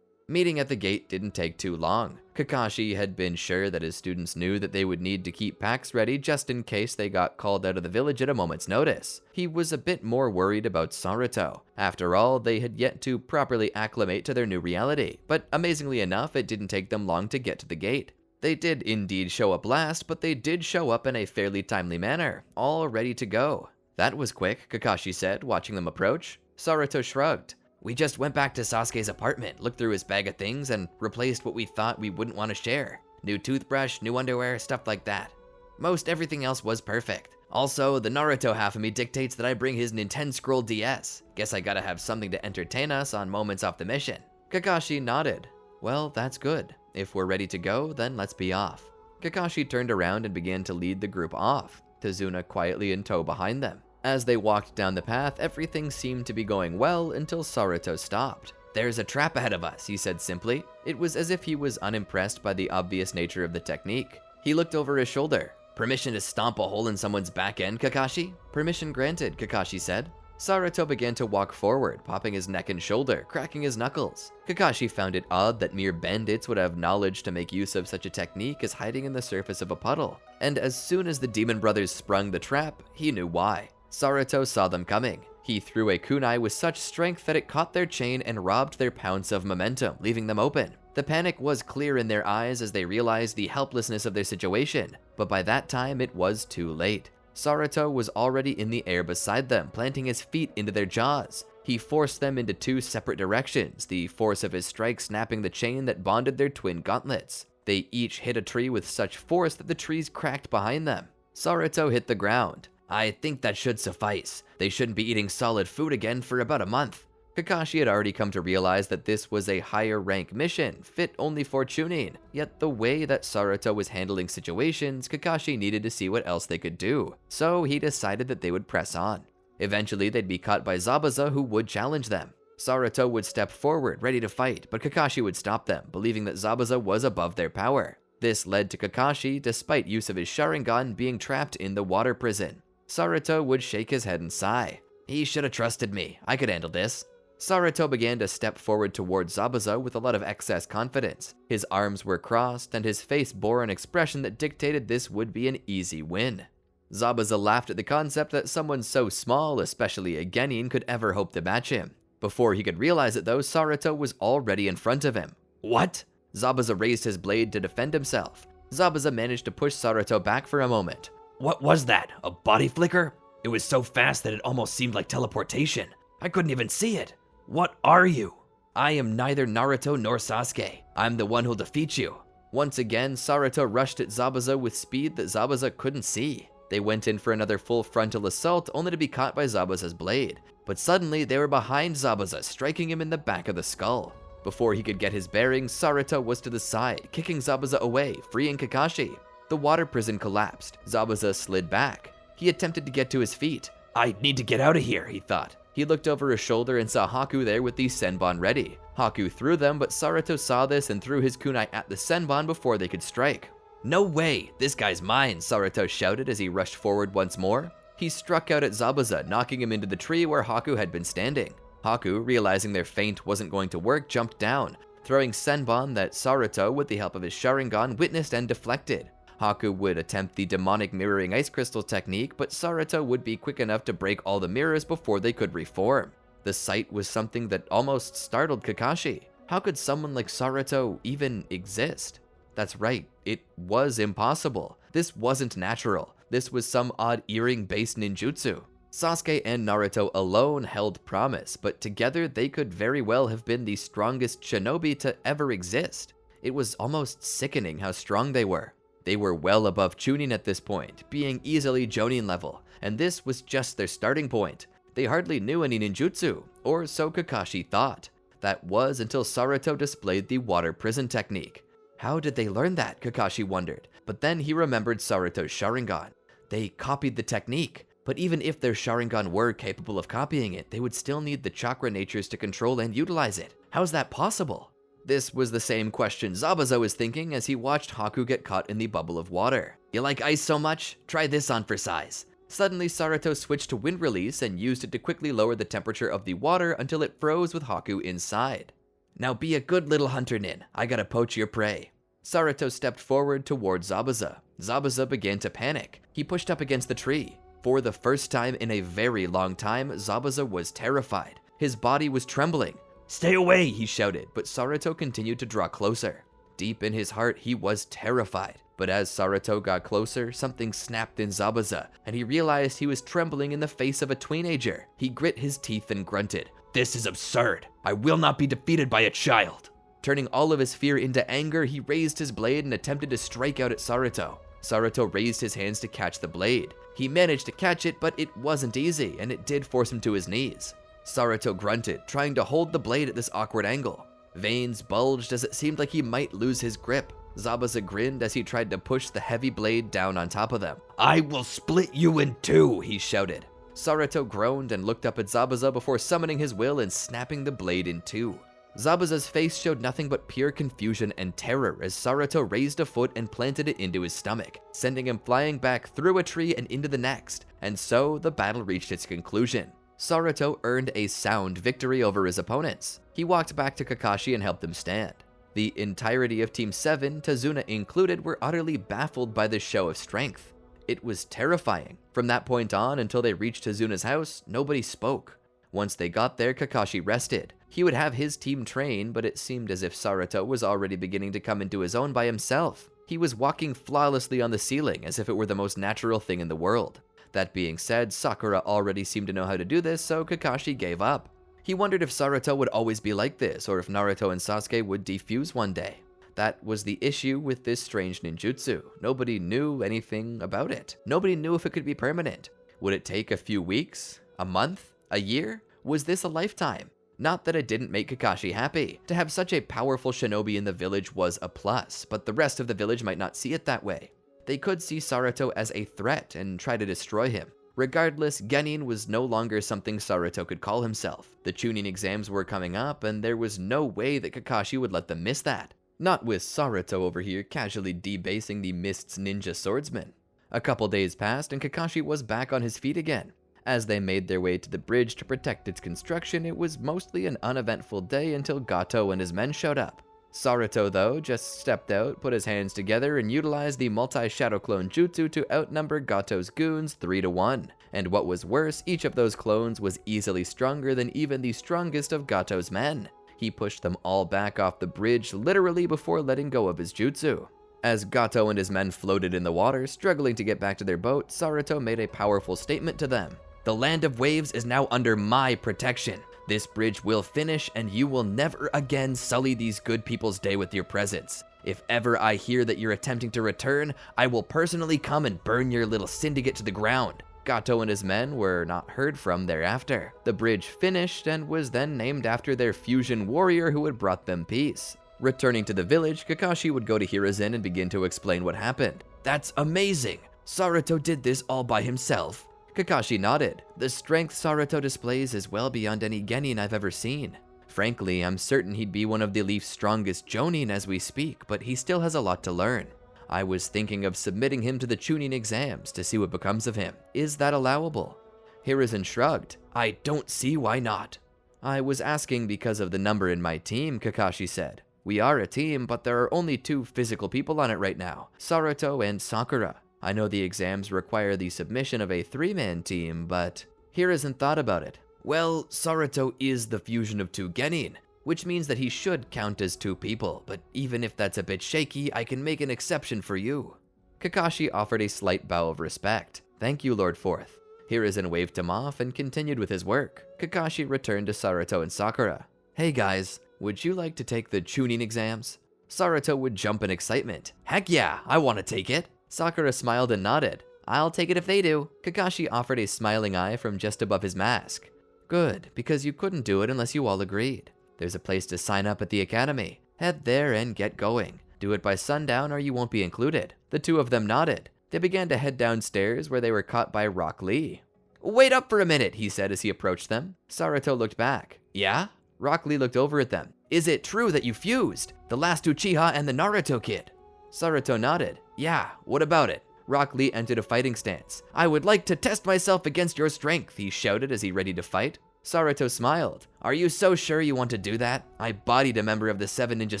Meeting at the gate didn't take too long. Kakashi had been sure that his students knew that they would need to keep packs ready just in case they got called out of the village at a moment's notice. He was a bit more worried about Naruto. After all, they had yet to properly acclimate to their new reality, but amazingly enough, it didn't take them long to get to the gate. They did indeed show up last, but they did show up in a fairly timely manner, all ready to go. "That was quick," Kakashi said, watching them approach. Naruto shrugged. We just went back to Sasuke's apartment, looked through his bag of things, and replaced what we thought we wouldn't want to share. New toothbrush, new underwear, stuff like that. Most everything else was perfect. Also, the Naruto half of me dictates that I bring his Nintendo Scroll DS. Guess I gotta have something to entertain us on moments off the mission. Kakashi nodded. Well, that's good. If we're ready to go, then let's be off. Kakashi turned around and began to lead the group off, Tazuna quietly in tow behind them. As they walked down the path, everything seemed to be going well until Naruto stopped. There's a trap ahead of us, he said simply. It was as if he was unimpressed by the obvious nature of the technique. He looked over his shoulder. Permission to stomp a hole in someone's back end, Kakashi? Permission granted, Kakashi said. Naruto began to walk forward, popping his neck and shoulder, cracking his knuckles. Kakashi found it odd that mere bandits would have knowledge to make use of such a technique as hiding in the surface of a puddle. And as soon as the demon brothers sprung the trap, he knew why. Naruto saw them coming. He threw a kunai with such strength that it caught their chain and robbed their pounce of momentum, leaving them open. The panic was clear in their eyes as they realized the helplessness of their situation, but by that time it was too late. Naruto was already in the air beside them, planting his feet into their jaws. He forced them into two separate directions, the force of his strike snapping the chain that bonded their twin gauntlets. They each hit a tree with such force that the trees cracked behind them. Naruto hit the ground. I think that should suffice. They shouldn't be eating solid food again for about a month. Kakashi had already come to realize that this was a higher rank mission, fit only for Chunin. Yet the way that Naruto was handling situations, Kakashi needed to see what else they could do. So he decided that they would press on. Eventually they'd be caught by Zabuza, who would challenge them. Naruto would step forward, ready to fight, but Kakashi would stop them, believing that Zabuza was above their power. This led to Kakashi, despite use of his Sharingan, being trapped in the water prison. Naruto would shake his head and sigh. He should have trusted me. I could handle this. Naruto began to step forward towards Zabuza with a lot of excess confidence. His arms were crossed, and his face bore an expression that dictated this would be an easy win. Zabuza laughed at the concept that someone so small, especially a genin, could ever hope to match him. Before he could realize it though, Naruto was already in front of him. What? Zabuza raised his blade to defend himself. Zabuza managed to push Naruto back for a moment. What was that? A body flicker? It was so fast that it almost seemed like teleportation. I couldn't even see it. What are you? I am neither Naruto nor Sasuke. I'm the one who'll defeat you. Once again, Naruto rushed at Zabuza with speed that Zabuza couldn't see. They went in for another full frontal assault, only to be caught by Zabuza's blade. But suddenly, they were behind Zabuza, striking him in the back of the skull. Before he could get his bearings, Naruto was to the side, kicking Zabuza away, freeing Kakashi. The water prison collapsed. Zabuza slid back. He attempted to get to his feet. I need to get out of here, he thought. He looked over his shoulder and saw Haku there with the Senbon ready. Haku threw them, but Naruto saw this and threw his kunai at the Senbon before they could strike. No way! This guy's mine, Naruto shouted as he rushed forward once more. He struck out at Zabuza, knocking him into the tree where Haku had been standing. Haku, realizing their feint wasn't going to work, jumped down, throwing Senbon that Naruto, with the help of his Sharingan, witnessed and deflected. Haku would attempt the demonic mirroring ice crystal technique, but Naruto would be quick enough to break all the mirrors before they could reform. The sight was something that almost startled Kakashi. How could someone like Naruto even exist? That's right, it was impossible. This wasn't natural. This was some odd earring-based ninjutsu. Sasuke and Naruto alone held promise, but together they could very well have been the strongest shinobi to ever exist. It was almost sickening how strong they were. They were well above Chunin at this point, being easily Jonin level, and this was just their starting point. They hardly knew any ninjutsu, or so Kakashi thought. That was until Naruto displayed the water prison technique. How did they learn that, Kakashi wondered, but then he remembered Naruto's Sharingan. They copied the technique, but even if their Sharingan were capable of copying it, they would still need the chakra natures to control and utilize it. How's that possible? This was the same question Zabuza was thinking as he watched Haku get caught in the bubble of water. You like ice so much? Try this on for size. Suddenly, Naruto switched to wind release and used it to quickly lower the temperature of the water until it froze with Haku inside. Now be a good little hunter, Nin. I gotta poach your prey. Naruto stepped forward towards Zabuza. Zabuza began to panic. He pushed up against the tree. For the first time in a very long time, Zabuza was terrified. His body was trembling. Stay away, he shouted, but Naruto continued to draw closer. Deep in his heart, he was terrified. But as Naruto got closer, something snapped in Zabuza, and he realized he was trembling in the face of a teenager. He grit his teeth and grunted, This is absurd. I will not be defeated by a child. Turning all of his fear into anger, he raised his blade and attempted to strike out at Saruto. Saruto raised his hands to catch the blade. He managed to catch it, but it wasn't easy, and it did force him to his knees. Saruto grunted, trying to hold the blade at this awkward angle. Veins bulged as it seemed like he might lose his grip. Zabuza grinned as he tried to push the heavy blade down on top of them. I will split you in two, he shouted. Saruto groaned and looked up at Zabuza before summoning his will and snapping the blade in two. Zabuza's face showed nothing but pure confusion and terror as Saruto raised a foot and planted it into his stomach, sending him flying back through a tree and into the next, and so the battle reached its conclusion. Saruto earned a sound victory over his opponents. He walked back to Kakashi and helped them stand. The entirety of Team 7, Tazuna included, were utterly baffled by this show of strength. It was terrifying. From that point on until they reached Tazuna's house, nobody spoke. Once they got there, Kakashi rested. He would have his team train, but it seemed as if Saruto was already beginning to come into his own by himself. He was walking flawlessly on the ceiling as if it were the most natural thing in the world. That being said, Sakura already seemed to know how to do this, so Kakashi gave up. He wondered if Saruto would always be like this, or if Naruto and Sasuke would defuse one day. That was the issue with this strange ninjutsu. Nobody knew anything about it. Nobody knew if it could be permanent. Would it take a few weeks? A month? A year? Was this a lifetime? Not that it didn't make Kakashi happy. To have such a powerful shinobi in the village was a plus, but the rest of the village might not see it that way. They could see Saruto as a threat and try to destroy him. Regardless, Genin was no longer something Saruto could call himself. The Chunin exams were coming up, and there was no way that Kakashi would let them miss that. Not with Saruto over here casually debasing the Mist's ninja swordsman. A couple days passed, and Kakashi was back on his feet again. As they made their way to the bridge to protect its construction, it was mostly an uneventful day until Gato and his men showed up. Saruto, though, just stepped out, put his hands together, and utilized the multi-shadow clone jutsu to outnumber Gato's goons 3-1. And what was worse, each of those clones was easily stronger than even the strongest of Gato's men. He pushed them all back off the bridge literally before letting go of his jutsu. As Gato and his men floated in the water, struggling to get back to their boat, Saruto made a powerful statement to them. The land of waves is now under my protection. This bridge will finish, and you will never again sully these good people's day with your presence. If ever I hear that you're attempting to return, I will personally come and burn your little syndicate to the ground. Gato and his men were not heard from thereafter. The bridge finished and was then named after their fusion warrior who had brought them peace. Returning to the village, Kakashi would go to Hiruzen and begin to explain what happened. That's amazing! Saruto did this all by himself. Kakashi nodded. The strength Saruto displays is well beyond any genin I've ever seen. Frankly, I'm certain he'd be one of the Leaf's strongest jonin as we speak, but he still has a lot to learn. I was thinking of submitting him to the Chunin exams to see what becomes of him. Is that allowable? Hiruzen shrugged. I don't see why not. I was asking because of the number in my team, Kakashi said. We are a team, but there are only 2 physical people on it right now, Saruto and Sakura. I know the exams require the submission of a 3-man team, but Hiruzen thought about it. Well, Saruto is the fusion of 2 genin, which means that he should count as 2 people, but even if that's a bit shaky, I can make an exception for you. Kakashi offered a slight bow of respect. Thank you, Lord Fourth. Hiruzen waved him off and continued with his work. Kakashi returned to Saruto and Sakura. Hey guys, would you like to take the Chunin exams? Saruto would jump in excitement. Heck yeah, I want to take it. Sakura smiled and nodded. I'll take it if they do. Kakashi offered a smiling eye from just above his mask. Good, because you couldn't do it unless you all agreed. There's a place to sign up at the academy. Head there and get going. Do it by sundown or you won't be included. The 2 of them nodded. They began to head downstairs where they were caught by Rock Lee. Wait up for a minute, he said as he approached them. Saruto looked back. Yeah? Rock Lee looked over at them. Is it true that you fused? The last Uchiha and the Naruto kid? Saruto nodded. Yeah, what about it? Rock Lee entered a fighting stance. I would like to test myself against your strength, he shouted as he ready to fight. Saruto smiled. Are you so sure you want to do that? I bodied a member of the 7 ninja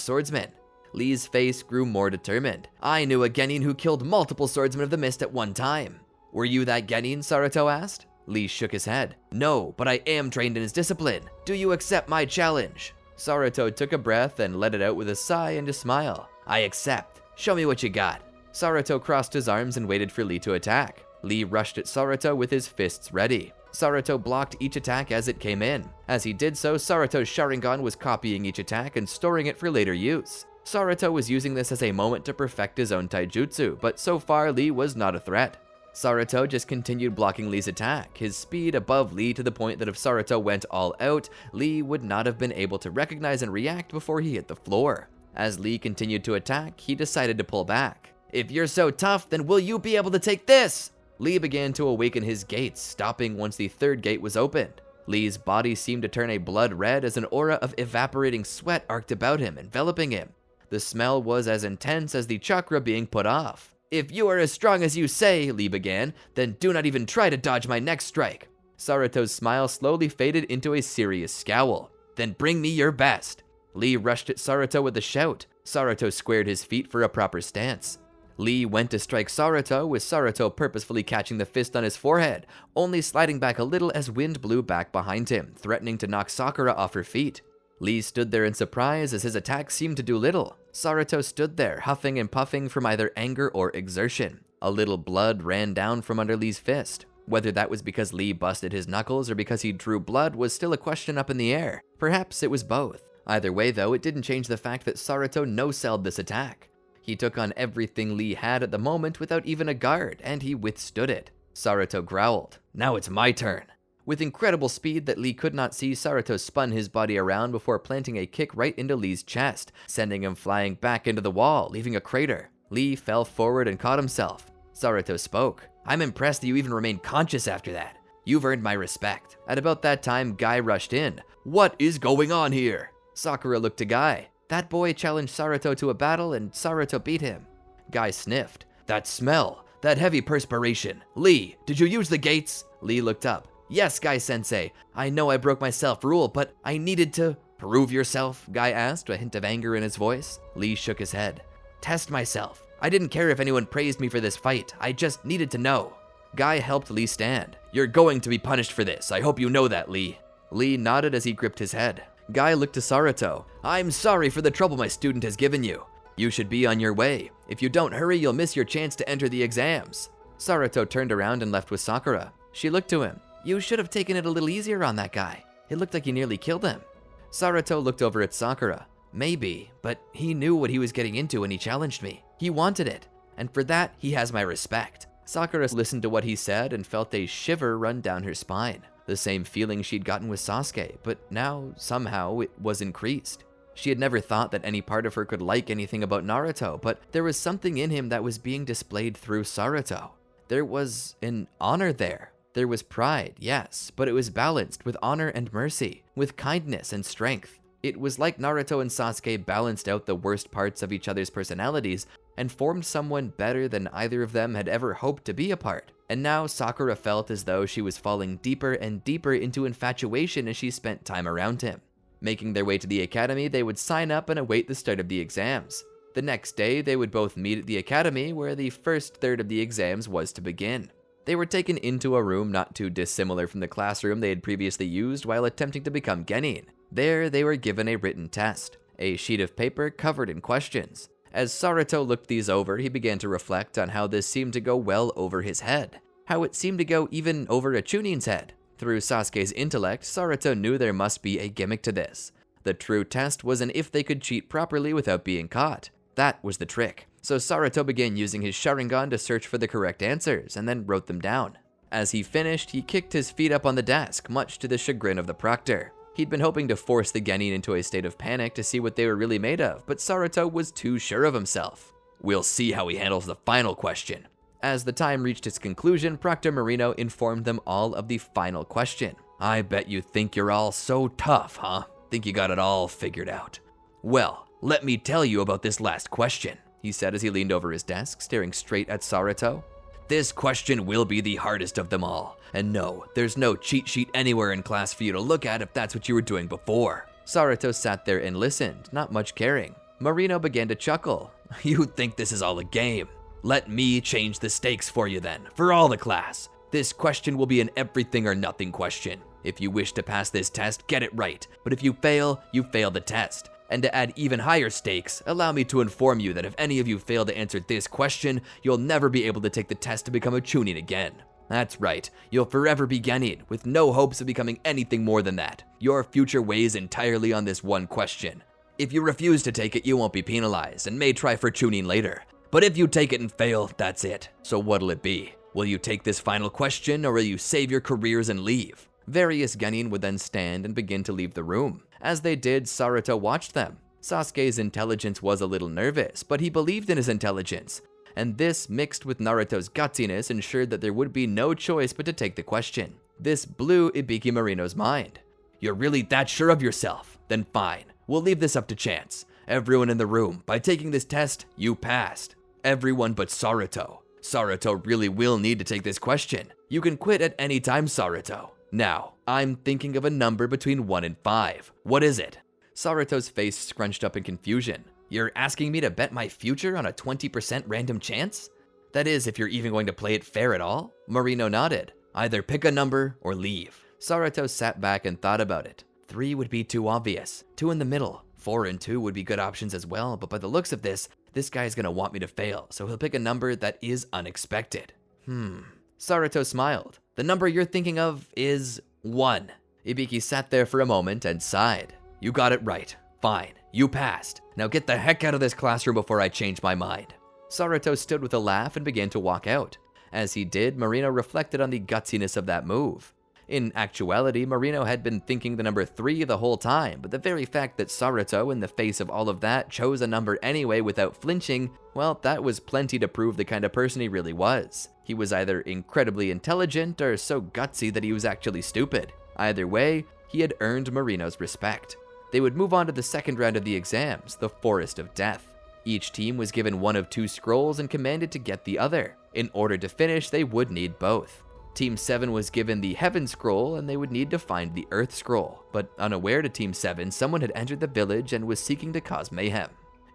swordsmen. Lee's face grew more determined. I knew a genin who killed multiple swordsmen of the mist at one time. Were you that genin? Saruto asked. Lee shook his head. No, but I am trained in his discipline. Do you accept my challenge? Saruto took a breath and let it out with a sigh and a smile. I accept. Show me what you got. Saruto crossed his arms and waited for Lee to attack. Lee rushed at Saruto with his fists ready. Saruto blocked each attack as it came in. As he did so, Saruto's Sharingan was copying each attack and storing it for later use. Saruto was using this as a moment to perfect his own taijutsu, but so far Lee was not a threat. Saruto just continued blocking Lee's attack, his speed above Lee to the point that if Saruto went all out, Lee would not have been able to recognize and react before he hit the floor. As Lee continued to attack, he decided to pull back. "If you're so tough, then will you be able to take this?" Lee began to awaken his gates, stopping once the third gate was opened. Lee's body seemed to turn a blood red as an aura of evaporating sweat arced about him, enveloping him. The smell was as intense as the chakra being put off. "If you are as strong as you say," Lee began, "then do not even try to dodge my next strike." Saruto's smile slowly faded into a serious scowl. "Then bring me your best." Lee rushed at Saruto with a shout. Saruto squared his feet for a proper stance. Lee went to strike Saruto, with Saruto purposefully catching the fist on his forehead, only sliding back a little as wind blew back behind him, threatening to knock Sakura off her feet. Lee stood there in surprise as his attack seemed to do little. Saruto stood there, huffing and puffing from either anger or exertion. A little blood ran down from under Lee's fist. Whether that was because Lee busted his knuckles or because he drew blood was still a question up in the air. Perhaps it was both. Either way though, it didn't change the fact that Saruto no-selled this attack. He took on everything Lee had at the moment without even a guard, and he withstood it. Saruto growled, "Now it's my turn." With incredible speed that Lee could not see, Saruto spun his body around before planting a kick right into Lee's chest, sending him flying back into the wall, leaving a crater. Lee fell forward and caught himself. Saruto spoke, "I'm impressed that you even remained conscious after that. You've earned my respect." At about that time, Guy rushed in. "What is going on here?" Sakura looked to Guy. That boy challenged Saruto to a battle and Saruto beat him. Guy sniffed. "That smell, that heavy perspiration. Lee, did you use the gates?" Lee looked up. "Yes, Guy-sensei. I know I broke my self-rule, but I needed to..." "Prove yourself?" Guy asked, a hint of anger in his voice. Lee shook his head. "Test myself. I didn't care if anyone praised me for this fight. I just needed to know." Guy helped Lee stand. "You're going to be punished for this. I hope you know that, Lee." Lee nodded as he gripped his head. Guy looked to Saruto. "I'm sorry for the trouble my student has given you. You should be on your way. If you don't hurry, you'll miss your chance to enter the exams." Saruto turned around and left with Sakura. She looked to him. "You should have taken it a little easier on that guy. It looked like you nearly killed him." Saruto looked over at Sakura. "Maybe, but he knew what he was getting into when he challenged me. He wanted it, and for that, he has my respect." Sakura listened to what he said and felt a shiver run down her spine. The same feeling she'd gotten with Sasuke, but now, somehow, it was increased. She had never thought that any part of her could like anything about Naruto, but there was something in him that was being displayed through Saruto. There was an honor there. There was pride, yes, but it was balanced with honor and mercy, with kindness and strength. It was like Naruto and Sasuke balanced out the worst parts of each other's personalities and formed someone better than either of them had ever hoped to be a part. And now Sakura felt as though she was falling deeper and deeper into infatuation as she spent time around him. Making their way to the academy, they would sign up and await the start of the exams. The next day, they would both meet at the academy where the first third of the exams was to begin. They were taken into a room not too dissimilar from the classroom they had previously used while attempting to become genin. There, they were given a written test, a sheet of paper covered in questions. As Saruto looked these over, he began to reflect on how this seemed to go well over his head, how it seemed to go even over a Chunin's head. Through Sasuke's intellect, Saruto knew there must be a gimmick to this. The true test was an if they could cheat properly without being caught. That was the trick. So Saruto began using his Sharingan to search for the correct answers, and then wrote them down. As he finished, he kicked his feet up on the desk, much to the chagrin of the proctor. He'd been hoping to force the genin into a state of panic to see what they were really made of, but Saruto was too sure of himself. "We'll see how he handles the final question." As the time reached its conclusion, Proctor Marino informed them all of the final question. "I bet you think you're all so tough, huh? Think you got it all figured out. Well, let me tell you about this last question," he said as he leaned over his desk, staring straight at Saruto. "This question will be the hardest of them all. And no, there's no cheat sheet anywhere in class for you to look at if that's what you were doing before." Saruto sat there and listened, not much caring. Marino began to chuckle. "You think this is all a game? Let me change the stakes for you then, for all the class. This question will be an everything or nothing question. If you wish to pass this test, get it right. But if you fail the test. And to add even higher stakes, allow me to inform you that if any of you fail to answer this question, you'll never be able to take the test to become a Chunin again." That's right, you'll forever be Genin, with no hopes of becoming anything more than that. Your future weighs entirely on this one question. If you refuse to take it, you won't be penalized, and may try for Chunin later. But if you take it and fail, that's it. So what'll it be? Will you take this final question, or will you save your careers and leave? Various Genin would then stand and begin to leave the room. As they did, Naruto watched them. Sasuke's intelligence was a little nervous, but he believed in his intelligence. And this, mixed with Naruto's gutsiness, ensured that there would be no choice but to take the question. This blew Ibiki Marino's mind. You're really that sure of yourself? Then fine, we'll leave this up to chance. Everyone in the room, by taking this test, you passed. Everyone but Naruto. Naruto really will need to take this question. You can quit at any time, Naruto. Now, I'm thinking of a number between 1 and 5. What is it? Naruto's face scrunched up in confusion. You're asking me to bet my future on a 20% random chance? That is, if you're even going to play it fair at all? Marino nodded. Either pick a number or leave. Naruto sat back and thought about it. 3 would be too obvious. 2 in the middle. 4 and 2 would be good options as well, but by the looks of this guy's gonna want me to fail, so he'll pick a number that is unexpected. Naruto smiled. The number you're thinking of is 1. Ibiki sat there for a moment and sighed. You got it right. Fine, you passed. Now get the heck out of this classroom before I change my mind. Naruto stood with a laugh and began to walk out. As he did, Marino reflected on the gutsiness of that move. In actuality, Marino had been thinking the number 3 the whole time, but the very fact that Naruto, in the face of all of that, chose a number anyway without flinching, well, that was plenty to prove the kind of person he really was. He was either incredibly intelligent or so gutsy that he was actually stupid. Either way, he had earned Marino's respect. They would move on to the second round of the exams, the Forest of Death. Each team was given one of 2 scrolls and commanded to get the other. In order to finish, they would need both. Team 7 was given the Heaven Scroll, and they would need to find the Earth Scroll. But unaware to Team 7, someone had entered the village and was seeking to cause mayhem.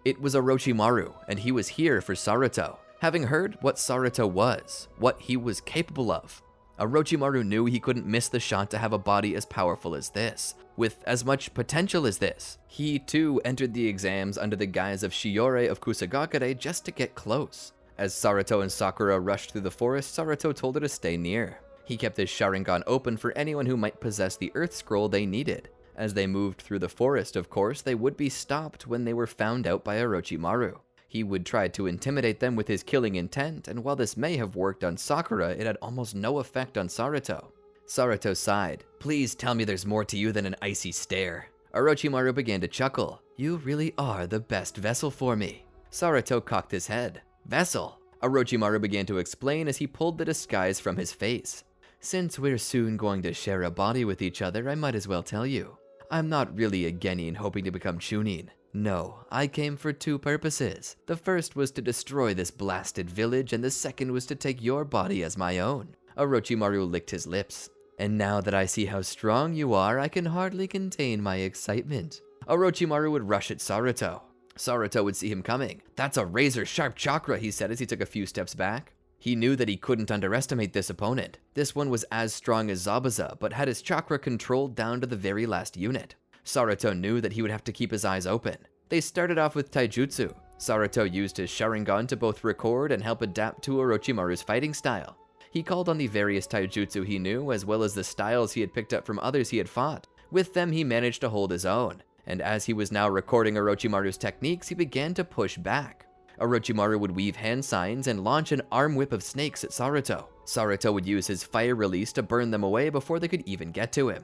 It was Orochimaru, and he was here for Naruto. Having heard what Naruto was, what he was capable of, Orochimaru knew he couldn't miss the shot to have a body as powerful as this, with as much potential as this. He too entered the exams under the guise of Shiore of Kusagakure just to get close. As Naruto and Sakura rushed through the forest, Naruto told her to stay near. He kept his Sharingan open for anyone who might possess the Earth Scroll they needed. As they moved through the forest, of course, they would be stopped when they were found out by Orochimaru. He would try to intimidate them with his killing intent, and while this may have worked on Sakura, it had almost no effect on Naruto. Naruto sighed. Please tell me there's more to you than an icy stare. Orochimaru began to chuckle. You really are the best vessel for me. Naruto cocked his head. Vessel? Orochimaru began to explain as he pulled the disguise from his face. Since we're soon going to share a body with each other, I might as well tell you. I'm not really a genin hoping to become chunin. No, I came for 2 purposes. The first was to destroy this blasted village, and the second was to take your body as my own. Orochimaru licked his lips. And now that I see how strong you are, I can hardly contain my excitement. Orochimaru would rush at Naruto. Naruto would see him coming. That's a razor-sharp chakra, he said as he took a few steps back. He knew that he couldn't underestimate this opponent. This one was as strong as Zabuza, but had his chakra controlled down to the very last unit. Naruto knew that he would have to keep his eyes open. They started off with taijutsu. Naruto used his Sharingan to both record and help adapt to Orochimaru's fighting style. He called on the various taijutsu he knew, as well as the styles he had picked up from others he had fought. With them, he managed to hold his own. And as he was now recording Orochimaru's techniques, he began to push back. Orochimaru would weave hand signs and launch an arm whip of snakes at Naruto. Naruto would use his fire release to burn them away before they could even get to him.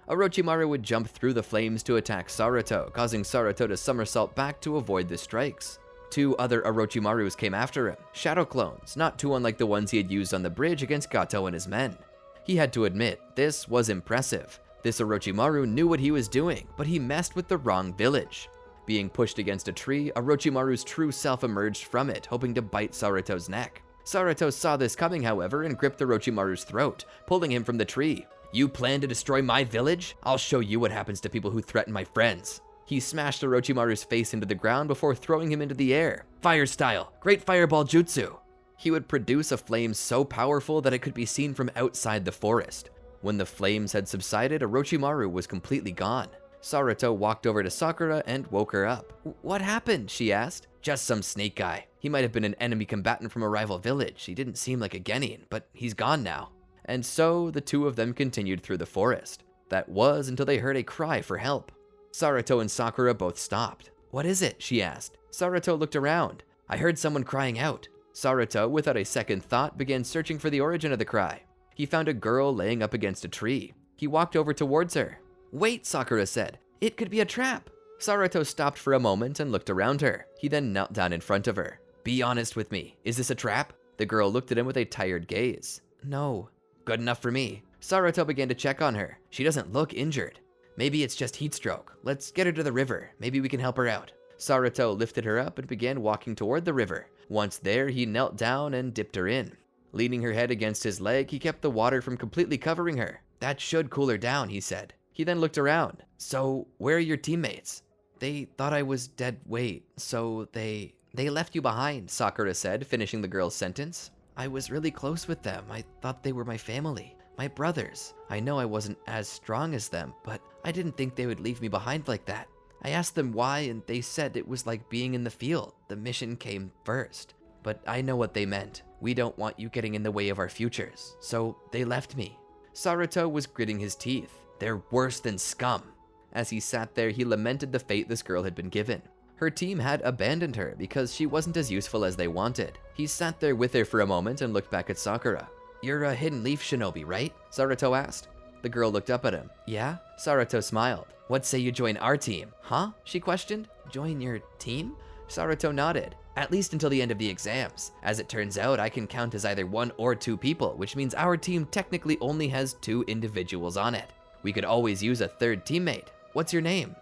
Orochimaru would jump through the flames to attack Naruto, causing Naruto to somersault back to avoid the strikes. 2 other Orochimarus came after him, shadow clones, not too unlike the ones he had used on the bridge against Gato and his men. He had to admit, this was impressive. This Orochimaru knew what he was doing, but he messed with the wrong village. Being pushed against a tree, Orochimaru's true self emerged from it, hoping to bite Naruto's neck. Naruto saw this coming, however, and gripped Orochimaru's throat, pulling him from the tree. You plan to destroy my village? I'll show you what happens to people who threaten my friends. He smashed Orochimaru's face into the ground before throwing him into the air. Fire style, great fireball jutsu. He would produce a flame so powerful that it could be seen from outside the forest. When the flames had subsided, Orochimaru was completely gone. Naruto walked over to Sakura and woke her up. What happened? She asked. Just some snake guy. He might have been an enemy combatant from a rival village. He didn't seem like a Genin, but he's gone now. And so the two of them continued through the forest. That was until they heard a cry for help. Saruto and Sakura both stopped. What is it? She asked. Saruto looked around. I heard someone crying out. Saruto, without a second thought, began searching for the origin of the cry. He found a girl laying up against a tree. He walked over towards her. Wait, Sakura said. It could be a trap. Saruto stopped for a moment and looked around her. He then knelt down in front of her. Be honest with me. Is this a trap? The girl looked at him with a tired gaze. No. Good enough for me. Saruto began to check on her. She doesn't look injured. Maybe it's just heat stroke. Let's get her to the river. Maybe we can help her out. Saruto lifted her up and began walking toward the river. Once there, he knelt down and dipped her in. Leaning her head against his leg, he kept the water from completely covering her. That should cool her down, he said. He then looked around. So, where are your teammates? They thought I was dead weight, so they left you behind, Sakura said, finishing the girl's sentence. I was really close with them. I thought they were my family, my brothers. I know I wasn't as strong as them, but I didn't think they would leave me behind like that. I asked them why, and they said it was like being in the field. The mission came first. But I know what they meant. We don't want you getting in the way of our futures. So they left me. Saruto was gritting his teeth. They're worse than scum. As he sat there, he lamented the fate this girl had been given. Her team had abandoned her because she wasn't as useful as they wanted. He sat there with her for a moment and looked back at Sakura. You're a hidden leaf shinobi, right? Saruto asked. The girl looked up at him. Yeah? Saruto smiled. What say you join our team? Huh? She questioned. Join your team? Saruto nodded. At least until the end of the exams. As it turns out, I can count as either 1 or 2 people, which means our team technically only has 2 individuals on it. We could always use a 3rd teammate. What's your name?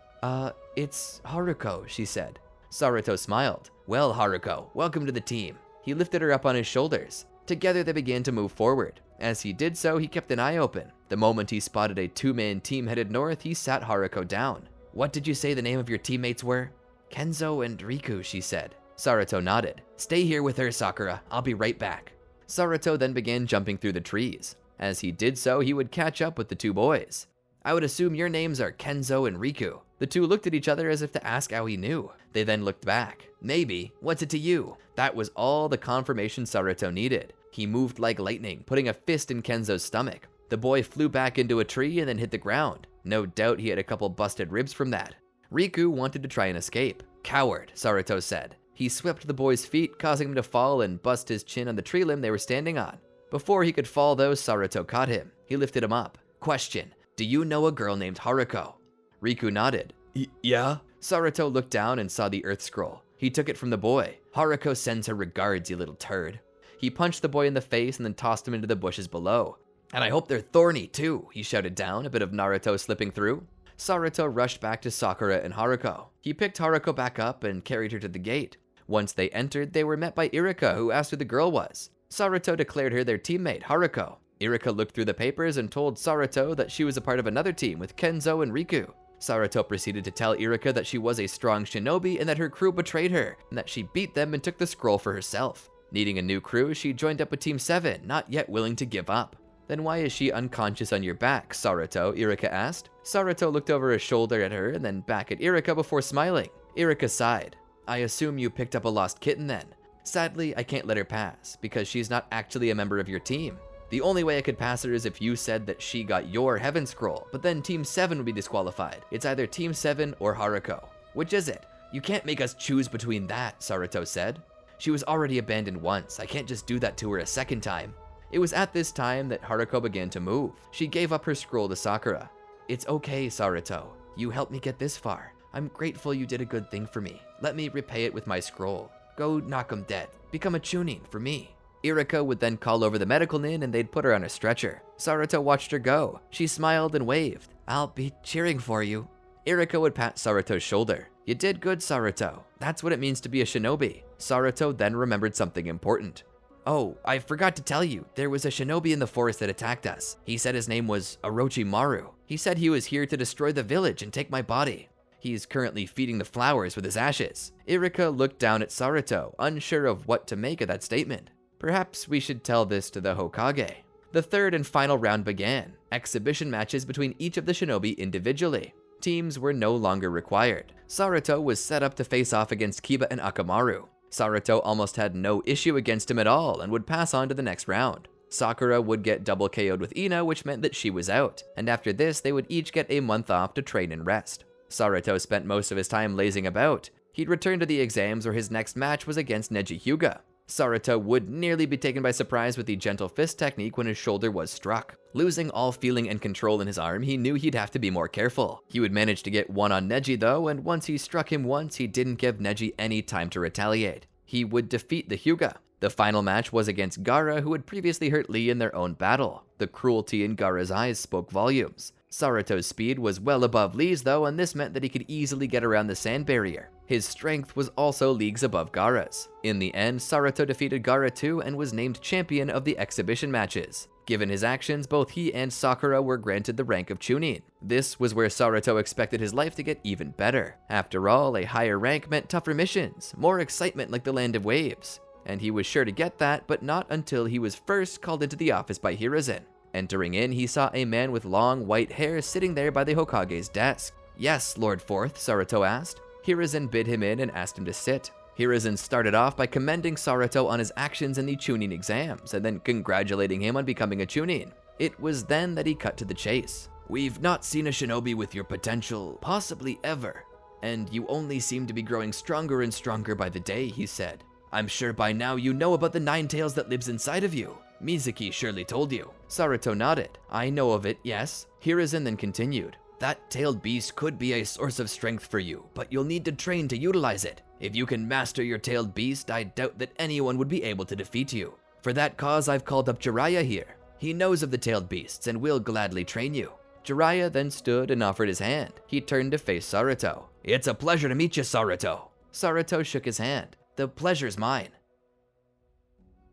It's Haruko, she said. Saruto smiled. Well, Haruko, welcome to the team. He lifted her up on his shoulders. Together they began to move forward. As he did so, he kept an eye open. The moment he spotted a 2-man team headed north, he sat Haruko down. What did you say the name of your teammates were? Kenzo and Riku, she said. Saruto nodded. Stay here with her, Sakura. I'll be right back. Saruto then began jumping through the trees. As he did so, he would catch up with the 2 boys. I would assume your names are Kenzo and Riku. The 2 looked at each other as if to ask how he knew. They then looked back. Maybe. What's it to you? That was all the confirmation Saruto needed. He moved like lightning, putting a fist in Kenzo's stomach. The boy flew back into a tree and then hit the ground. No doubt he had a couple busted ribs from that. Riku wanted to try and escape. Coward, Saruto said. He swept the boy's feet, causing him to fall and bust his chin on the tree limb they were standing on. Before he could fall though, Saruto caught him. He lifted him up. Question, do you know a girl named Haruko? Riku nodded. Yeah? Saruto looked down and saw the earth scroll. He took it from the boy. Haruko sends her regards, you little turd. He punched the boy in the face and then tossed him into the bushes below. And I hope they're thorny too, he shouted down, a bit of Naruto slipping through. Saruto rushed back to Sakura and Haruko. He picked Haruko back up and carried her to the gate. Once they entered, they were met by Irika, who asked who the girl was. Saruto declared her their teammate, Haruko. Irika looked through the papers and told Saruto that she was a part of another team with Kenzo and Riku. Saruto proceeded to tell Irika that she was a strong shinobi and that her crew betrayed her, and that she beat them and took the scroll for herself. Needing a new crew, she joined up with Team 7, not yet willing to give up. Then why is she unconscious on your back, Saruto? Irika asked. Saruto looked over his shoulder at her and then back at Irika before smiling. Irika sighed. I assume you picked up a lost kitten then. Sadly, I can't let her pass, because she's not actually a member of your team. The only way I could pass her is if you said that she got your Heaven Scroll, but then Team 7 would be disqualified. It's either Team 7 or Haruko. Which is it? You can't make us choose between that, Saruto said. She was already abandoned once. I can't just do that to her a second time. It was at this time that Haruko began to move. She gave up her scroll to Sakura. It's okay, Saruto. You helped me get this far. I'm grateful you did a good thing for me. Let me repay it with my scroll. Go knock 'em dead. Become a chunin for me. Irika would then call over the medical nin and they'd put her on a stretcher. Saruto watched her go. She smiled and waved. I'll be cheering for you. Irika would pat Saruto's shoulder. You did good, Saruto. That's what it means to be a shinobi. Saruto then remembered something important. Oh, I forgot to tell you, there was a shinobi in the forest that attacked us. He said his name was Orochimaru. He said he was here to destroy the village and take my body. He's currently feeding the flowers with his ashes. Irika looked down at Saruto, unsure of what to make of that statement. Perhaps we should tell this to the Hokage. The third and final round began. Exhibition matches between each of the shinobi individually. Teams were no longer required. Saruto was set up to face off against Kiba and Akamaru. Saruto almost had no issue against him at all and would pass on to the next round. Sakura would get double KO'd with Ina, which meant that she was out, and after this they would each get a month off to train and rest. Saruto spent most of his time lazing about. He'd return to the exams where his next match was against Neji Hyuga. Saruto would nearly be taken by surprise with the gentle fist technique when his shoulder was struck. Losing all feeling and control in his arm, he knew he'd have to be more careful. He would manage to get one on Neji though, and once he struck him once, he didn't give Neji any time to retaliate. He would defeat the Hyuga. The final match was against Gaara, who had previously hurt Lee in their own battle. The cruelty in Gaara's eyes spoke volumes. Saruto's speed was well above Lee's though, and this meant that he could easily get around the sand barrier. His strength was also leagues above Gaara's. In the end, Saruto defeated Gaara too and was named champion of the exhibition matches. Given his actions, both he and Sakura were granted the rank of Chunin. This was where Saruto expected his life to get even better. After all, a higher rank meant tougher missions, more excitement like the Land of Waves. And he was sure to get that, but not until he was first called into the office by Hiruzen. Entering in, he saw a man with long white hair sitting there by the Hokage's desk. "Yes, Lord Fourth," Saruto asked. Hiruzen bid him in and asked him to sit. Hiruzen started off by commending Saruto on his actions in the Chunin exams, and then congratulating him on becoming a Chunin. It was then that he cut to the chase. "We've not seen a shinobi with your potential, possibly ever. And you only seem to be growing stronger and stronger by the day," he said. "I'm sure by now you know about the nine tails that lives inside of you. Mizuki surely told you." Saruto nodded. "I know of it, yes." Hiruzen then continued. "That tailed beast could be a source of strength for you, but you'll need to train to utilize it. If you can master your tailed beast, I doubt that anyone would be able to defeat you. For that cause, I've called up Jiraiya here. He knows of the tailed beasts and will gladly train you." Jiraiya then stood and offered his hand. He turned to face Saruto. "It's a pleasure to meet you, Saruto." Saruto shook his hand. "The pleasure's mine."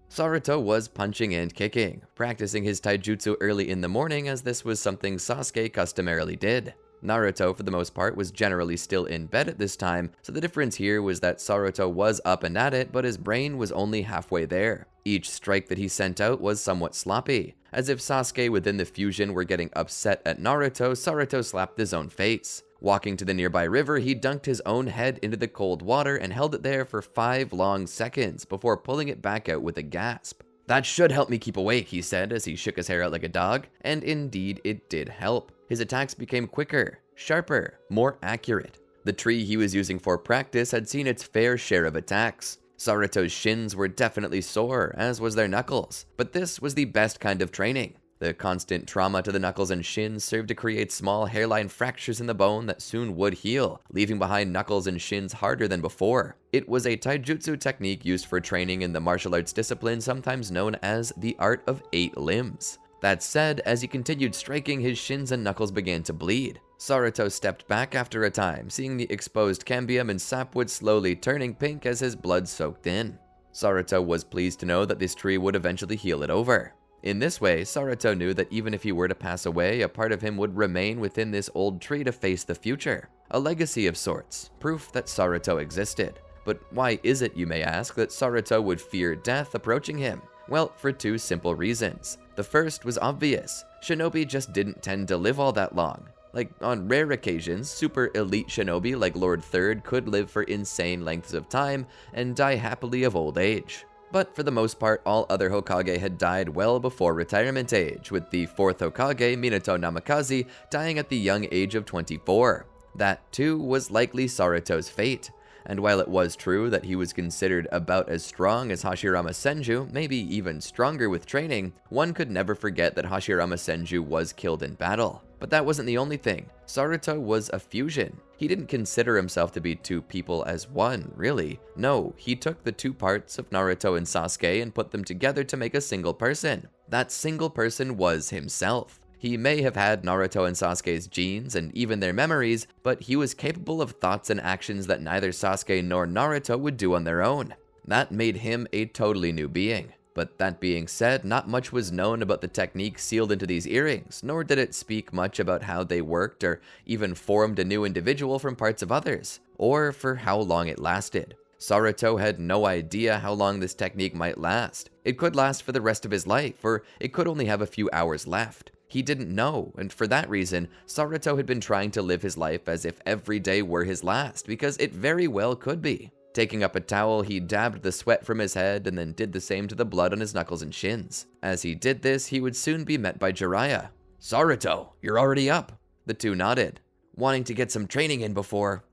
Saruto was punching and kicking, practicing his taijutsu early in the morning as this was something Sasuke customarily did. Naruto, for the most part, was generally still in bed at this time, so the difference here was that Saruto was up and at it, but his brain was only halfway there. Each strike that he sent out was somewhat sloppy. As if Sasuke within the fusion were getting upset at Naruto, Saruto slapped his own face. Walking to the nearby river, he dunked his own head into the cold water and held it there for 5 long seconds before pulling it back out with a gasp. "That should help me keep awake," he said as he shook his hair out like a dog, and indeed it did help. His attacks became quicker, sharper, more accurate. The tree he was using for practice had seen its fair share of attacks. Saruto's shins were definitely sore, as was their knuckles, but this was the best kind of training. The constant trauma to the knuckles and shins served to create small hairline fractures in the bone that soon would heal, leaving behind knuckles and shins harder than before. It was a taijutsu technique used for training in the martial arts discipline sometimes known as the art of 8 limbs. That said, as he continued striking, his shins and knuckles began to bleed. Saruto stepped back after a time, seeing the exposed cambium and sapwood slowly turning pink as his blood soaked in. Saruto was pleased to know that this tree would eventually heal it over. In this way, Saruto knew that even if he were to pass away, a part of him would remain within this old tree to face the future. A legacy of sorts, proof that Saruto existed. But why is it, you may ask, that Saruto would fear death approaching him? Well, for 2 simple reasons. The first was obvious. Shinobi just didn't tend to live all that long. Like, on rare occasions, super elite shinobi like Lord Third could live for insane lengths of time and die happily of old age. But for the most part, all other Hokage had died well before retirement age, with the 4th Hokage, Minato Namikaze, dying at the young age of 24. That, too, was likely Saruto's fate. And while it was true that he was considered about as strong as Hashirama Senju, maybe even stronger with training, one could never forget that Hashirama Senju was killed in battle. But that wasn't the only thing. Saruto was a fusion. He didn't consider himself to be 2 people as one, really. No, he took the 2 parts of Naruto and Sasuke and put them together to make a single person. That single person was himself. He may have had Naruto and Sasuke's genes and even their memories, but he was capable of thoughts and actions that neither Sasuke nor Naruto would do on their own. That made him a totally new being. But that being said, not much was known about the technique sealed into these earrings, nor did it speak much about how they worked or even formed a new individual from parts of others, or for how long it lasted. Saruto had no idea how long this technique might last. It could last for the rest of his life, or it could only have a few hours left. He didn't know, and for that reason, Naruto had been trying to live his life as if every day were his last, because it very well could be. Taking up a towel, he dabbed the sweat from his head and then did the same to the blood on his knuckles and shins. As he did this, he would soon be met by Jiraiya. "Naruto, you're already up." The two nodded. "Wanting to get some training in before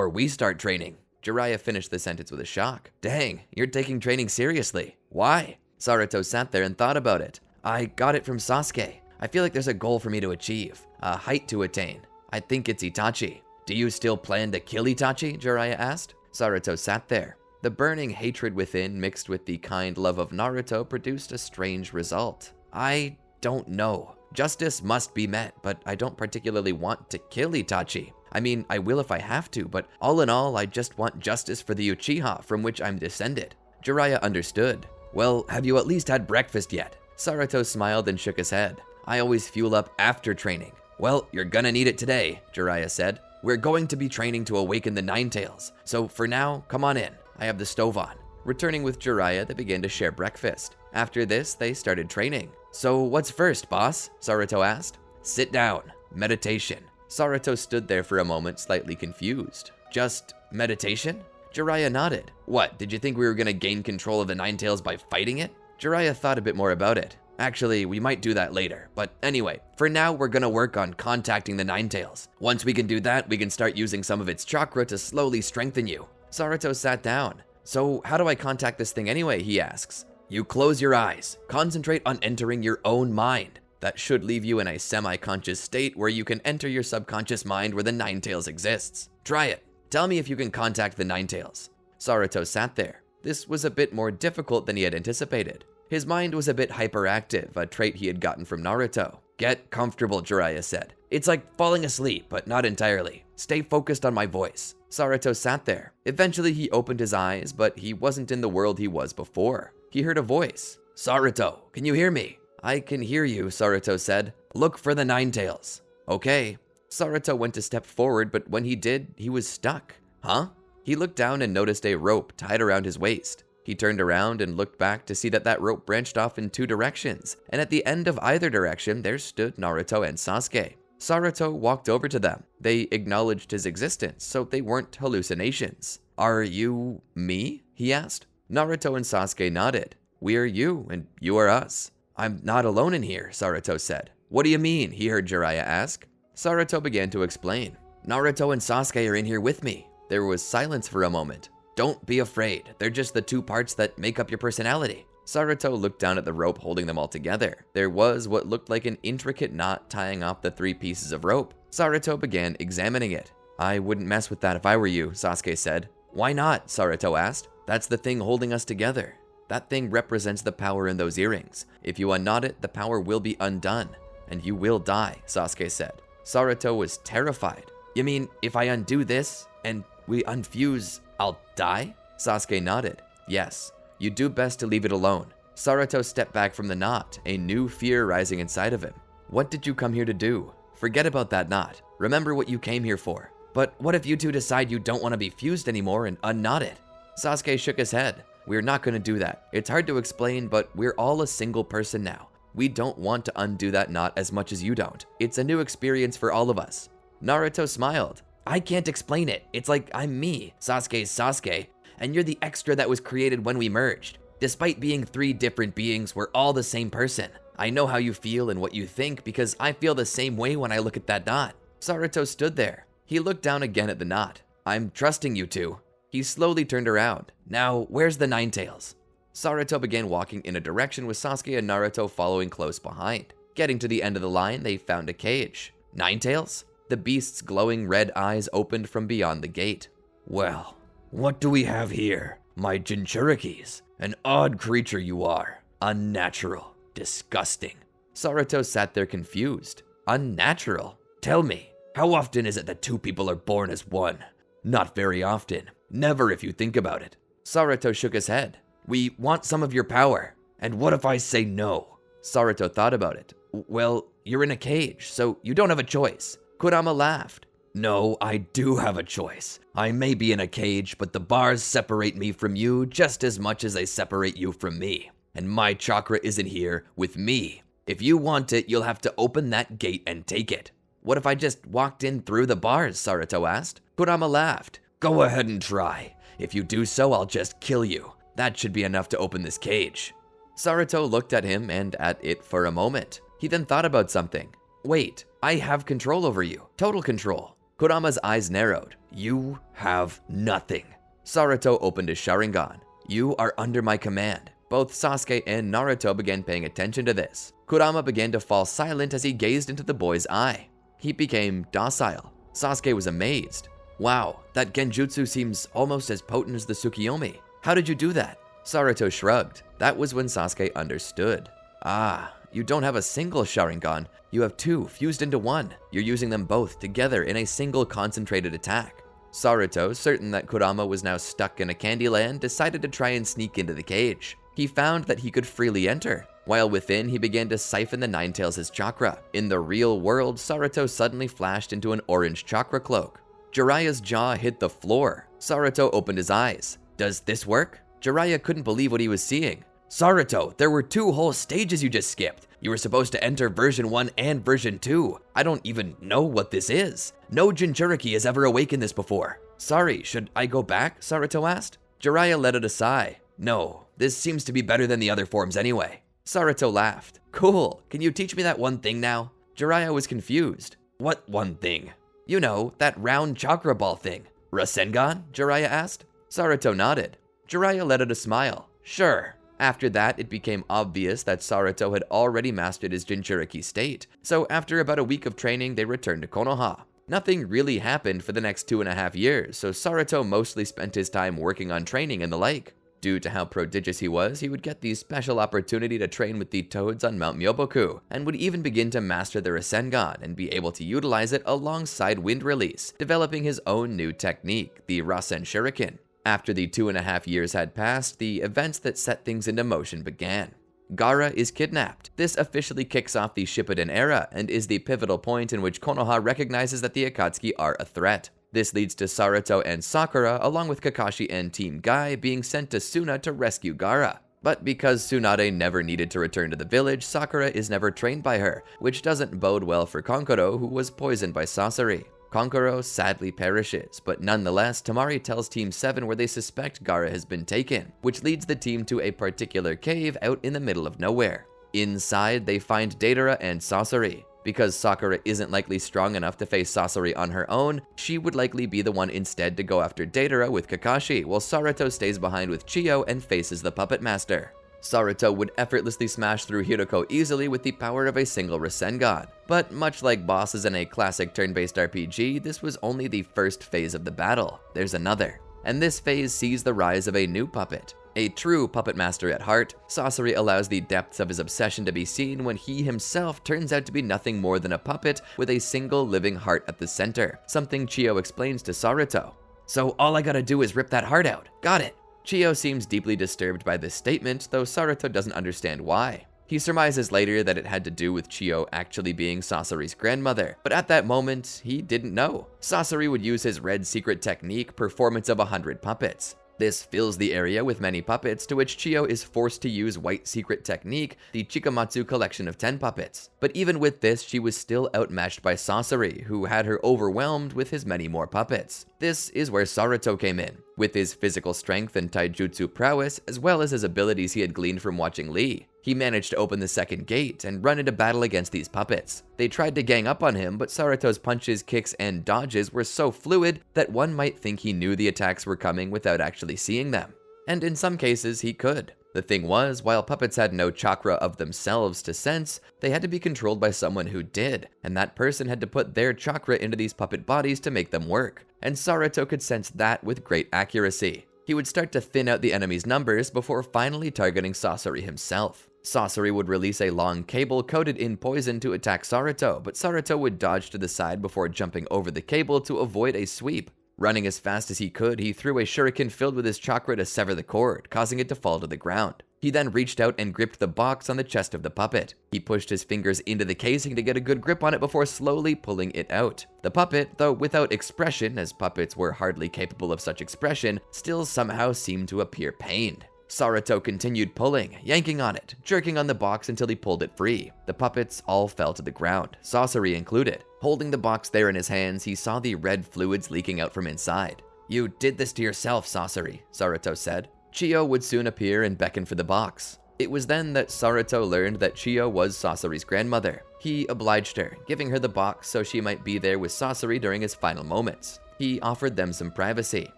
we start training." Jiraiya finished the sentence with a shock. "Dang, you're taking training seriously. Why?" Naruto sat there and thought about it. "I got it from Sasuke. I feel like there's a goal for me to achieve, a height to attain. I think it's Itachi." "Do you still plan to kill Itachi?" Jiraiya asked. Naruto sat there. The burning hatred within mixed with the kind love of Naruto produced a strange result. "I don't know. Justice must be met, but I don't particularly want to kill Itachi. I mean, I will if I have to, but all in all, I just want justice for the Uchiha from which I'm descended." Jiraiya understood. "Well, have you at least had breakfast yet?" Naruto smiled and shook his head. "I always fuel up after training." "Well, you're gonna need it today," Jiraiya said. "We're going to be training to awaken the Nine Tails, so for now, come on in. I have the stove on." Returning with Jiraiya, they began to share breakfast. After this, they started training. "So what's first, boss?" Naruto asked. "Sit down. Meditation." Naruto stood there for a moment, slightly confused. "Just meditation?" Jiraiya nodded. "What, did you think we were gonna gain control of the Nine Tails by fighting it?" Jiraiya thought a bit more about it. "Actually, we might do that later, but anyway, for now we're gonna work on contacting the Nine Tails. Once we can do that, we can start using some of its chakra to slowly strengthen you." Naruto sat down. "So how do I contact this thing anyway?" he asks. "You close your eyes, concentrate on entering your own mind. That should leave you in a semi-conscious state where you can enter your subconscious mind where the Nine Tails exists. Try it. Tell me if you can contact the Nine Tails." Naruto sat there. This was a bit more difficult than he had anticipated. His mind was a bit hyperactive, a trait he had gotten from Naruto. "Get comfortable," Jiraiya said. "It's like falling asleep, but not entirely. Stay focused on my voice." Naruto sat there. Eventually he opened his eyes, but he wasn't in the world he was before. He heard a voice. "Naruto, can you hear me?" "I can hear you," Naruto said. "Look for the Nine Tails." "Okay." Naruto went a step forward, but when he did, he was stuck. "Huh?" He looked down and noticed a rope tied around his waist. He turned around and looked back to see that rope branched off in two directions, and at the end of either direction, there stood Naruto and Sasuke. Naruto walked over to them. They acknowledged his existence, so they weren't hallucinations. "Are you me?" he asked. Naruto and Sasuke nodded. "We're you, and you are us." "I'm not alone in here," Naruto said. "What do you mean?" he heard Jiraiya ask. Naruto began to explain. "Naruto and Sasuke are in here with me." There was silence for a moment. "Don't be afraid. They're just the two parts that make up your personality." Naruto looked down at the rope holding them all together. There was what looked like an intricate knot tying off the three pieces of rope. Naruto began examining it. "I wouldn't mess with that if I were you," Sasuke said. "Why not?" Naruto asked. "That's the thing holding us together. That thing represents the power in those earrings. If you unknot it, the power will be undone, and you will die," Sasuke said. Naruto was terrified. "You mean if I undo this, and we unfuse, I'll die?" Sasuke nodded. "Yes. You do best to leave it alone." Naruto stepped back from the knot, a new fear rising inside of him. "What did you come here to do? Forget about that knot. Remember what you came here for." "But what if you two decide you don't want to be fused anymore and unknot it?" Sasuke shook his head. "We're not going to do that. It's hard to explain, but we're all a single person now. We don't want to undo that knot as much as you don't. It's a new experience for all of us." Naruto smiled. "I can't explain it. It's like I'm me, Sasuke's Sasuke, and you're the extra that was created when we merged. Despite being three different beings, we're all the same person. I know how you feel and what you think because I feel the same way when I look at that knot." Naruto stood there. He looked down again at the knot. "I'm trusting you two." He slowly turned around. "Now, where's the Nine Tails?" Naruto began walking in a direction with Sasuke and Naruto following close behind. Getting to the end of the line, they found a cage. "Nine Tails?" The beast's glowing red eyes opened from beyond the gate. "Well, what do we have here? My Jinchurikis. An odd creature you are. Unnatural. Disgusting." Naruto sat there confused. "Unnatural? Tell me, how often is it that two people are born as one?" "Not very often. Never if you think about it." Naruto shook his head. "We want some of your power." "And what if I say no?" Naruto thought about it. "Well, you're in a cage, so you don't have a choice." Kurama laughed. "No, I do have a choice. I may be in a cage, but the bars separate me from you just as much as they separate you from me. And my chakra isn't here with me. If you want it, you'll have to open that gate and take it. What if I just walked in through the bars? Naruto asked. Kurama laughed. Go ahead and try. If you do so, I'll just kill you. That should be enough to open this cage. Naruto looked at him and at it for a moment. He then thought about something. Wait, I have control over you. Total control. Kurama's eyes narrowed. You have nothing. Naruto opened his Sharingan. You are under my command. Both Sasuke and Naruto began paying attention to this. Kurama began to fall silent as he gazed into the boy's eye. He became docile. Sasuke was amazed. Wow, that genjutsu seems almost as potent as the Tsukiyomi. How did you do that? Naruto shrugged. That was when Sasuke understood. Ah, you don't have a single Sharingan. You have two fused into one. You're using them both together in a single concentrated attack. Naruto, certain that Kurama was now stuck in a candy land, decided to try and sneak into the cage. He found that he could freely enter. While within, he began to siphon the Ninetales' chakra. In the real world, Naruto suddenly flashed into an orange chakra cloak. Jiraiya's jaw hit the floor. Naruto opened his eyes. Does this work? Jiraiya couldn't believe what he was seeing. Naruto, there were 2 whole stages you just skipped. You were supposed to enter version 1 and version 2. I don't even know what this is. No Jinchuriki has ever awakened this before. Sorry, should I go back? Naruto asked. Jiraiya let out a sigh. No, this seems to be better than the other forms anyway. Naruto laughed. Cool, can you teach me that one thing now? Jiraiya was confused. What one thing? You know, that round chakra ball thing. Rasengan? Jiraiya asked. Naruto nodded. Jiraiya let out a smile. Sure. After that, it became obvious that Naruto had already mastered his Jinchuriki state, so after about a week of training, they returned to Konoha. Nothing really happened for the next 2.5 years, so Naruto mostly spent his time working on training and the like. Due to how prodigious he was, he would get the special opportunity to train with the toads on Mount Myoboku, and would even begin to master the Rasengan and be able to utilize it alongside Wind Release, developing his own new technique, the Rasen Shuriken. After the 2.5 years had passed, the events that set things into motion began. Gaara is kidnapped. This officially kicks off the Shippuden era and is the pivotal point in which Konoha recognizes that the Akatsuki are a threat. This leads to Naruto and Sakura, along with Kakashi and Team Guy, being sent to Suna to rescue Gaara. But because Tsunade never needed to return to the village, Sakura is never trained by her, which doesn't bode well for Kankuro, who was poisoned by Sasori. Kankuro sadly perishes, but nonetheless, Temari tells Team 7 where they suspect Gaara has been taken, which leads the team to a particular cave out in the middle of nowhere. Inside, they find Deidara and Sasori. Because Sakura isn't likely strong enough to face Sasori on her own, she would likely be the one instead to go after Deidara with Kakashi, while Naruto stays behind with Chiyo and faces the Puppet Master. Naruto would effortlessly smash through Hiroko easily with the power of a single Rasengan. But much like bosses in a classic turn-based RPG, this was only the first phase of the battle. There's another. And this phase sees the rise of a new puppet. A true puppet master at heart, Sasori allows the depths of his obsession to be seen when he himself turns out to be nothing more than a puppet with a single living heart at the center, something Chiyo explains to Naruto. So all I gotta do is rip that heart out. Got it. Chiyo seems deeply disturbed by this statement, though Naruto doesn't understand why. He surmises later that it had to do with Chiyo actually being Sasori's grandmother, but at that moment, he didn't know. Sasori would use his red secret technique, Performance of 100 Puppets. This fills the area with many puppets, to which Chiyo is forced to use White Secret Technique, the Chikamatsu collection of 10 puppets. But even with this, she was still outmatched by Sasori, who had her overwhelmed with his many more puppets. This is where Naruto came in. With his physical strength and taijutsu prowess, as well as his abilities he had gleaned from watching Lee, he managed to open the second gate and run into battle against these puppets. They tried to gang up on him, but Naruto's punches, kicks, and dodges were so fluid that one might think he knew the attacks were coming without actually seeing them. And in some cases, he could. The thing was, while puppets had no chakra of themselves to sense, they had to be controlled by someone who did, and that person had to put their chakra into these puppet bodies to make them work. And Naruto could sense that with great accuracy. He would start to thin out the enemy's numbers before finally targeting Sasori himself. Sasori would release a long cable coated in poison to attack Naruto, but Naruto would dodge to the side before jumping over the cable to avoid a sweep. Running as fast as he could, he threw a shuriken filled with his chakra to sever the cord, causing it to fall to the ground. He then reached out and gripped the box on the chest of the puppet. He pushed his fingers into the casing to get a good grip on it before slowly pulling it out. The puppet, though without expression, as puppets were hardly capable of such expression, still somehow seemed to appear pained. Saruto continued pulling, yanking on it, jerking on the box until he pulled it free. The puppets all fell to the ground, Sasori included. Holding the box there in his hands, he saw the red fluids leaking out from inside. "You did this to yourself, Sasori," Saruto said. Chiyo would soon appear and beckon for the box. It was then that Saruto learned that Chiyo was Sasori's grandmother. He obliged her, giving her the box so she might be there with Sasori during his final moments. He offered them some privacy.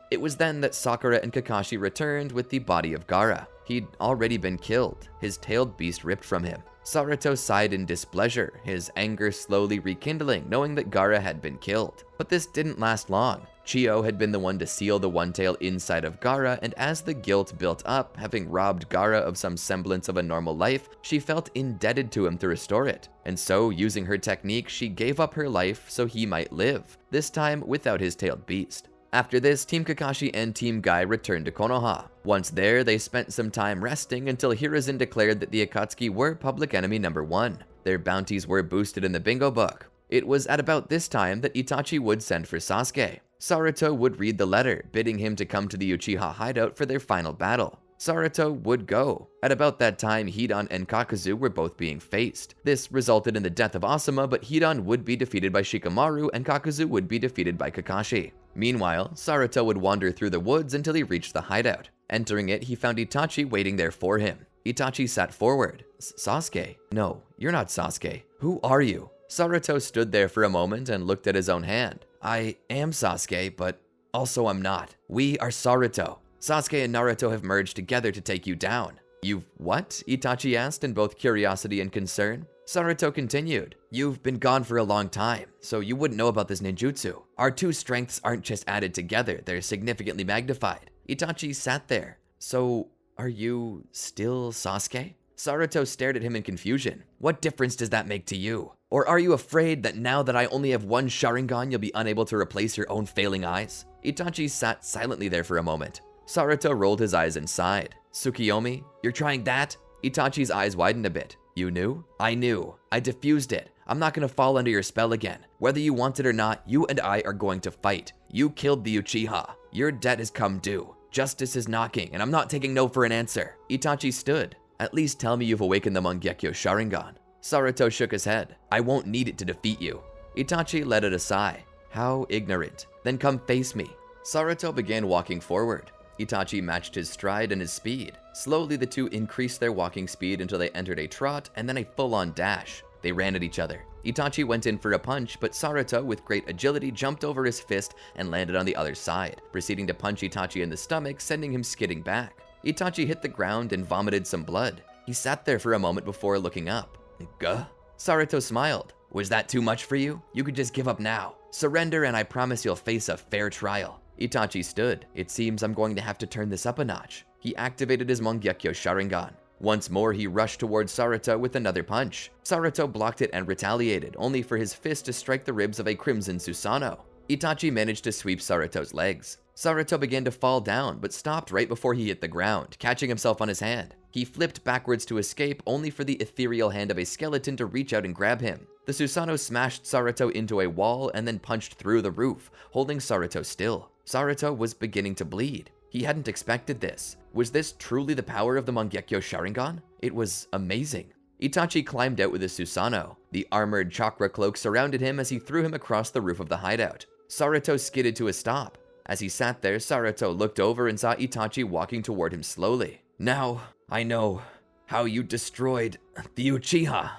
It was then that Sakura and Kakashi returned with the body of Gaara. He'd already been killed, his tailed beast ripped from him. Saruto sighed in displeasure, his anger slowly rekindling, knowing that Gaara had been killed. But this didn't last long. Chiyo had been the one to seal the One Tail inside of Gaara, and as the guilt built up, having robbed Gaara of some semblance of a normal life, she felt indebted to him to restore it. And so, using her technique, she gave up her life so he might live, this time without his tailed beast. After this, Team Kakashi and Team Guy returned to Konoha. Once there, they spent some time resting until Hiruzen declared that the Akatsuki were public enemy number 1. Their bounties were boosted in the bingo book. It was at about this time that Itachi would send for Sasuke. Saruto would read the letter, bidding him to come to the Uchiha hideout for their final battle. Saruto would go. At about that time, Hidan and Kakuzu were both being faced. This resulted in the death of Asuma, but Hidan would be defeated by Shikamaru and Kakuzu would be defeated by Kakashi. Meanwhile, Saruto would wander through the woods until he reached the hideout. Entering it, he found Itachi waiting there for him. Itachi sat forward. "Sasuke? No, you're not Sasuke. Who are you?" Saruto stood there for a moment and looked at his own hand. "I am Sasuke, but also I'm not. We are Saruto. Sasuke and Naruto have merged together to take you down." "You've what?" Itachi asked in both curiosity and concern. Saruto continued. "You've been gone for a long time, so you wouldn't know about this ninjutsu. Our two strengths aren't just added together, they're significantly magnified." Itachi sat there. "So, are you still Sasuke?" Saruto stared at him in confusion. "What difference does that make to you? Or are you afraid that now that I only have one Sharingan, you'll be unable to replace your own failing eyes?" Itachi sat silently there for a moment. Saruto rolled his eyes and sighed. "Tsukiyomi, you're trying that?" Itachi's eyes widened a bit. "You knew?" "I knew. I diffused it. I'm not gonna fall under your spell again. Whether you want it or not, you and I are going to fight. You killed the Uchiha. Your debt has come due. Justice is knocking, and I'm not taking no for an answer." Itachi stood. "At least tell me you've awakened the Mangekyo Sharingan." Saruto shook his head. "I won't need it to defeat you." Itachi let out a sigh. "How ignorant. Then come face me." Saruto began walking forward. Itachi matched his stride and his speed. Slowly, the two increased their walking speed until they entered a trot and then a full-on dash. They ran at each other. Itachi went in for a punch, but Saruto, with great agility, jumped over his fist and landed on the other side, proceeding to punch Itachi in the stomach, sending him skidding back. Itachi hit the ground and vomited some blood. He sat there for a moment before looking up. "Guh?" Saruto smiled. "Was that too much for you? You could just give up now. Surrender and I promise you'll face a fair trial." Itachi stood. "It seems I'm going to have to turn this up a notch." He activated his Mangekyo Sharingan. Once more, he rushed towards Saruto with another punch. Saruto blocked it and retaliated, only for his fist to strike the ribs of a Crimson Susanoo. Itachi managed to sweep Saruto's legs. Saruto began to fall down, but stopped right before he hit the ground, catching himself on his hand. He flipped backwards to escape, only for the ethereal hand of a skeleton to reach out and grab him. The Susanoo smashed Saruto into a wall and then punched through the roof, holding Saruto still. Saruto was beginning to bleed. He hadn't expected this. Was this truly the power of the Mangekyo Sharingan? It was amazing. Itachi climbed out with his Susanoo. The armored chakra cloak surrounded him as he threw him across the roof of the hideout. Saruto skidded to a stop. As he sat there, Saruto looked over and saw Itachi walking toward him slowly. "Now, I know how you destroyed the Uchiha."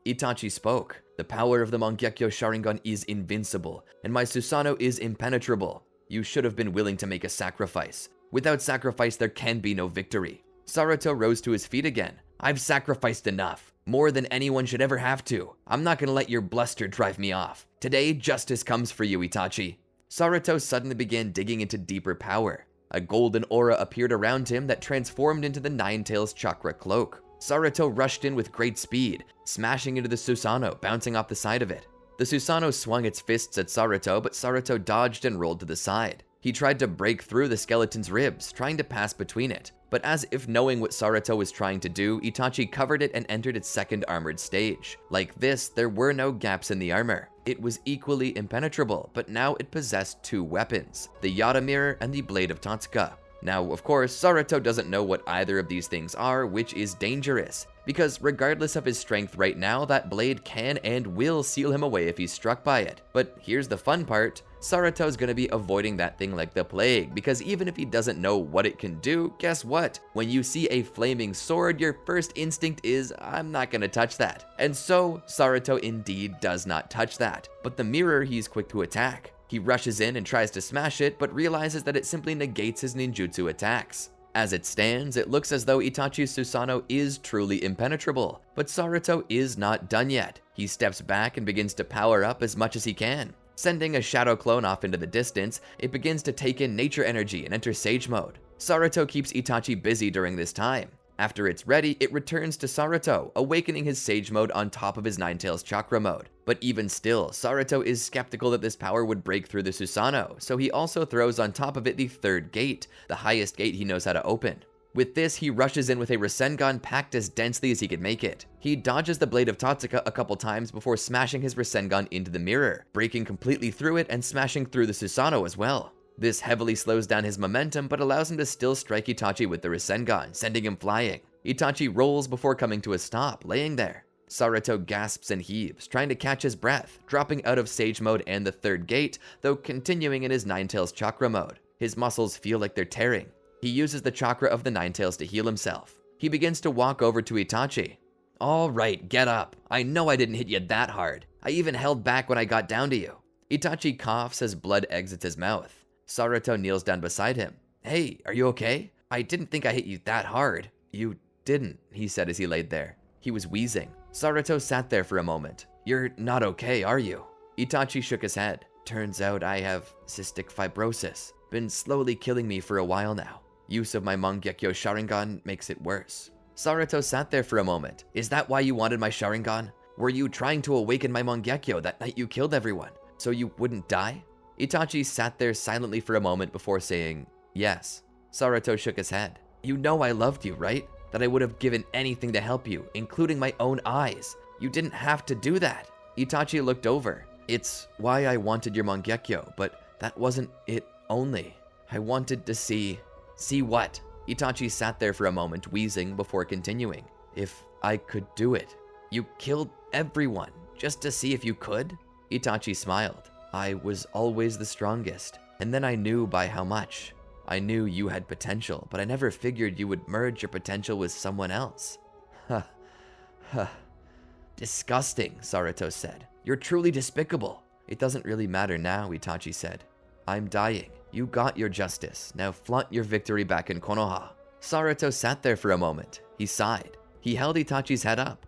Itachi spoke. "The power of the Mangekyo Sharingan is invincible, and my Susanoo is impenetrable. You should have been willing to make a sacrifice. Without sacrifice, there can be no victory." Saruto rose to his feet again. "I've sacrificed enough. More than anyone should ever have to. I'm not gonna let your bluster drive me off. Today, justice comes for you, Itachi." Saruto suddenly began digging into deeper power. A golden aura appeared around him that transformed into the Nine Tails chakra cloak. Saruto rushed in with great speed, smashing into the Susanoo, bouncing off the side of it. The Susanoo swung its fists at Saruto, but Saruto dodged and rolled to the side. He tried to break through the skeleton's ribs, trying to pass between it. But as if knowing what Saruto was trying to do, Itachi covered it and entered its second armored stage. Like this, there were no gaps in the armor. It was equally impenetrable, but now it possessed two weapons, the Yata Mirror and the Blade of Tatsuka. Now, of course, Naruto doesn't know what either of these things are, which is dangerous, because regardless of his strength right now, that blade can and will seal him away if he's struck by it. But here's the fun part, Naruto's gonna be avoiding that thing like the plague, because even if he doesn't know what it can do, guess what? When you see a flaming sword, your first instinct is, I'm not gonna touch that. And so, Naruto indeed does not touch that, but the mirror he's quick to attack. He rushes in and tries to smash it, but realizes that it simply negates his ninjutsu attacks. As it stands, it looks as though Itachi's Susanoo is truly impenetrable, but Naruto is not done yet. He steps back and begins to power up as much as he can. Sending a shadow clone off into the distance, it begins to take in nature energy and enter Sage mode. Naruto keeps Itachi busy during this time. After it's ready, it returns to Naruto, awakening his Sage mode on top of his Nine-Tails Chakra mode. But even still, Naruto is skeptical that this power would break through the Susanoo, so he also throws on top of it the third gate, the highest gate he knows how to open. With this, he rushes in with a Rasengan packed as densely as he could make it. He dodges the blade of Totsuka a couple times before smashing his Rasengan into the mirror, breaking completely through it and smashing through the Susanoo as well. This heavily slows down his momentum, but allows him to still strike Itachi with the Rasengan, sending him flying. Itachi rolls before coming to a stop, laying there. Naruto gasps and heaves, trying to catch his breath, dropping out of Sage mode and the third gate, though continuing in his Nine-Tails Chakra mode. His muscles feel like they're tearing. He uses the chakra of the Nine-Tails to heal himself. He begins to walk over to Itachi. All right, get up. I know I didn't hit you that hard. I even held back when I got down to you. Itachi coughs as blood exits his mouth. Naruto kneels down beside him. Hey, are you okay? I didn't think I hit you that hard. You didn't, he said as he laid there. He was wheezing. Naruto sat there for a moment. You're not okay, are you? Itachi shook his head. Turns out I have cystic fibrosis. Been slowly killing me for a while now. Use of my Mangekyo Sharingan makes it worse. Naruto sat there for a moment. Is that why you wanted my Sharingan? Were you trying to awaken my Mangekyo that night you killed everyone, so you wouldn't die? Itachi sat there silently for a moment before saying, yes. Naruto shook his head. You know I loved you, right? That I would have given anything to help you, including my own eyes. You didn't have to do that. Itachi looked over. It's why I wanted your Mangekyo, but that wasn't it only. I wanted to see... See what? Itachi sat there for a moment, wheezing before continuing. If I could do it. You killed everyone, just to see if you could? Itachi smiled. I was always the strongest, and then I knew by how much. I knew you had potential, but I never figured you would merge your potential with someone else. Huh. Huh. Disgusting, Naruto said. You're truly despicable. It doesn't really matter now, Itachi said. I'm dying. You got your justice. Now flaunt your victory back in Konoha. Naruto sat there for a moment. He sighed. He held Itachi's head up.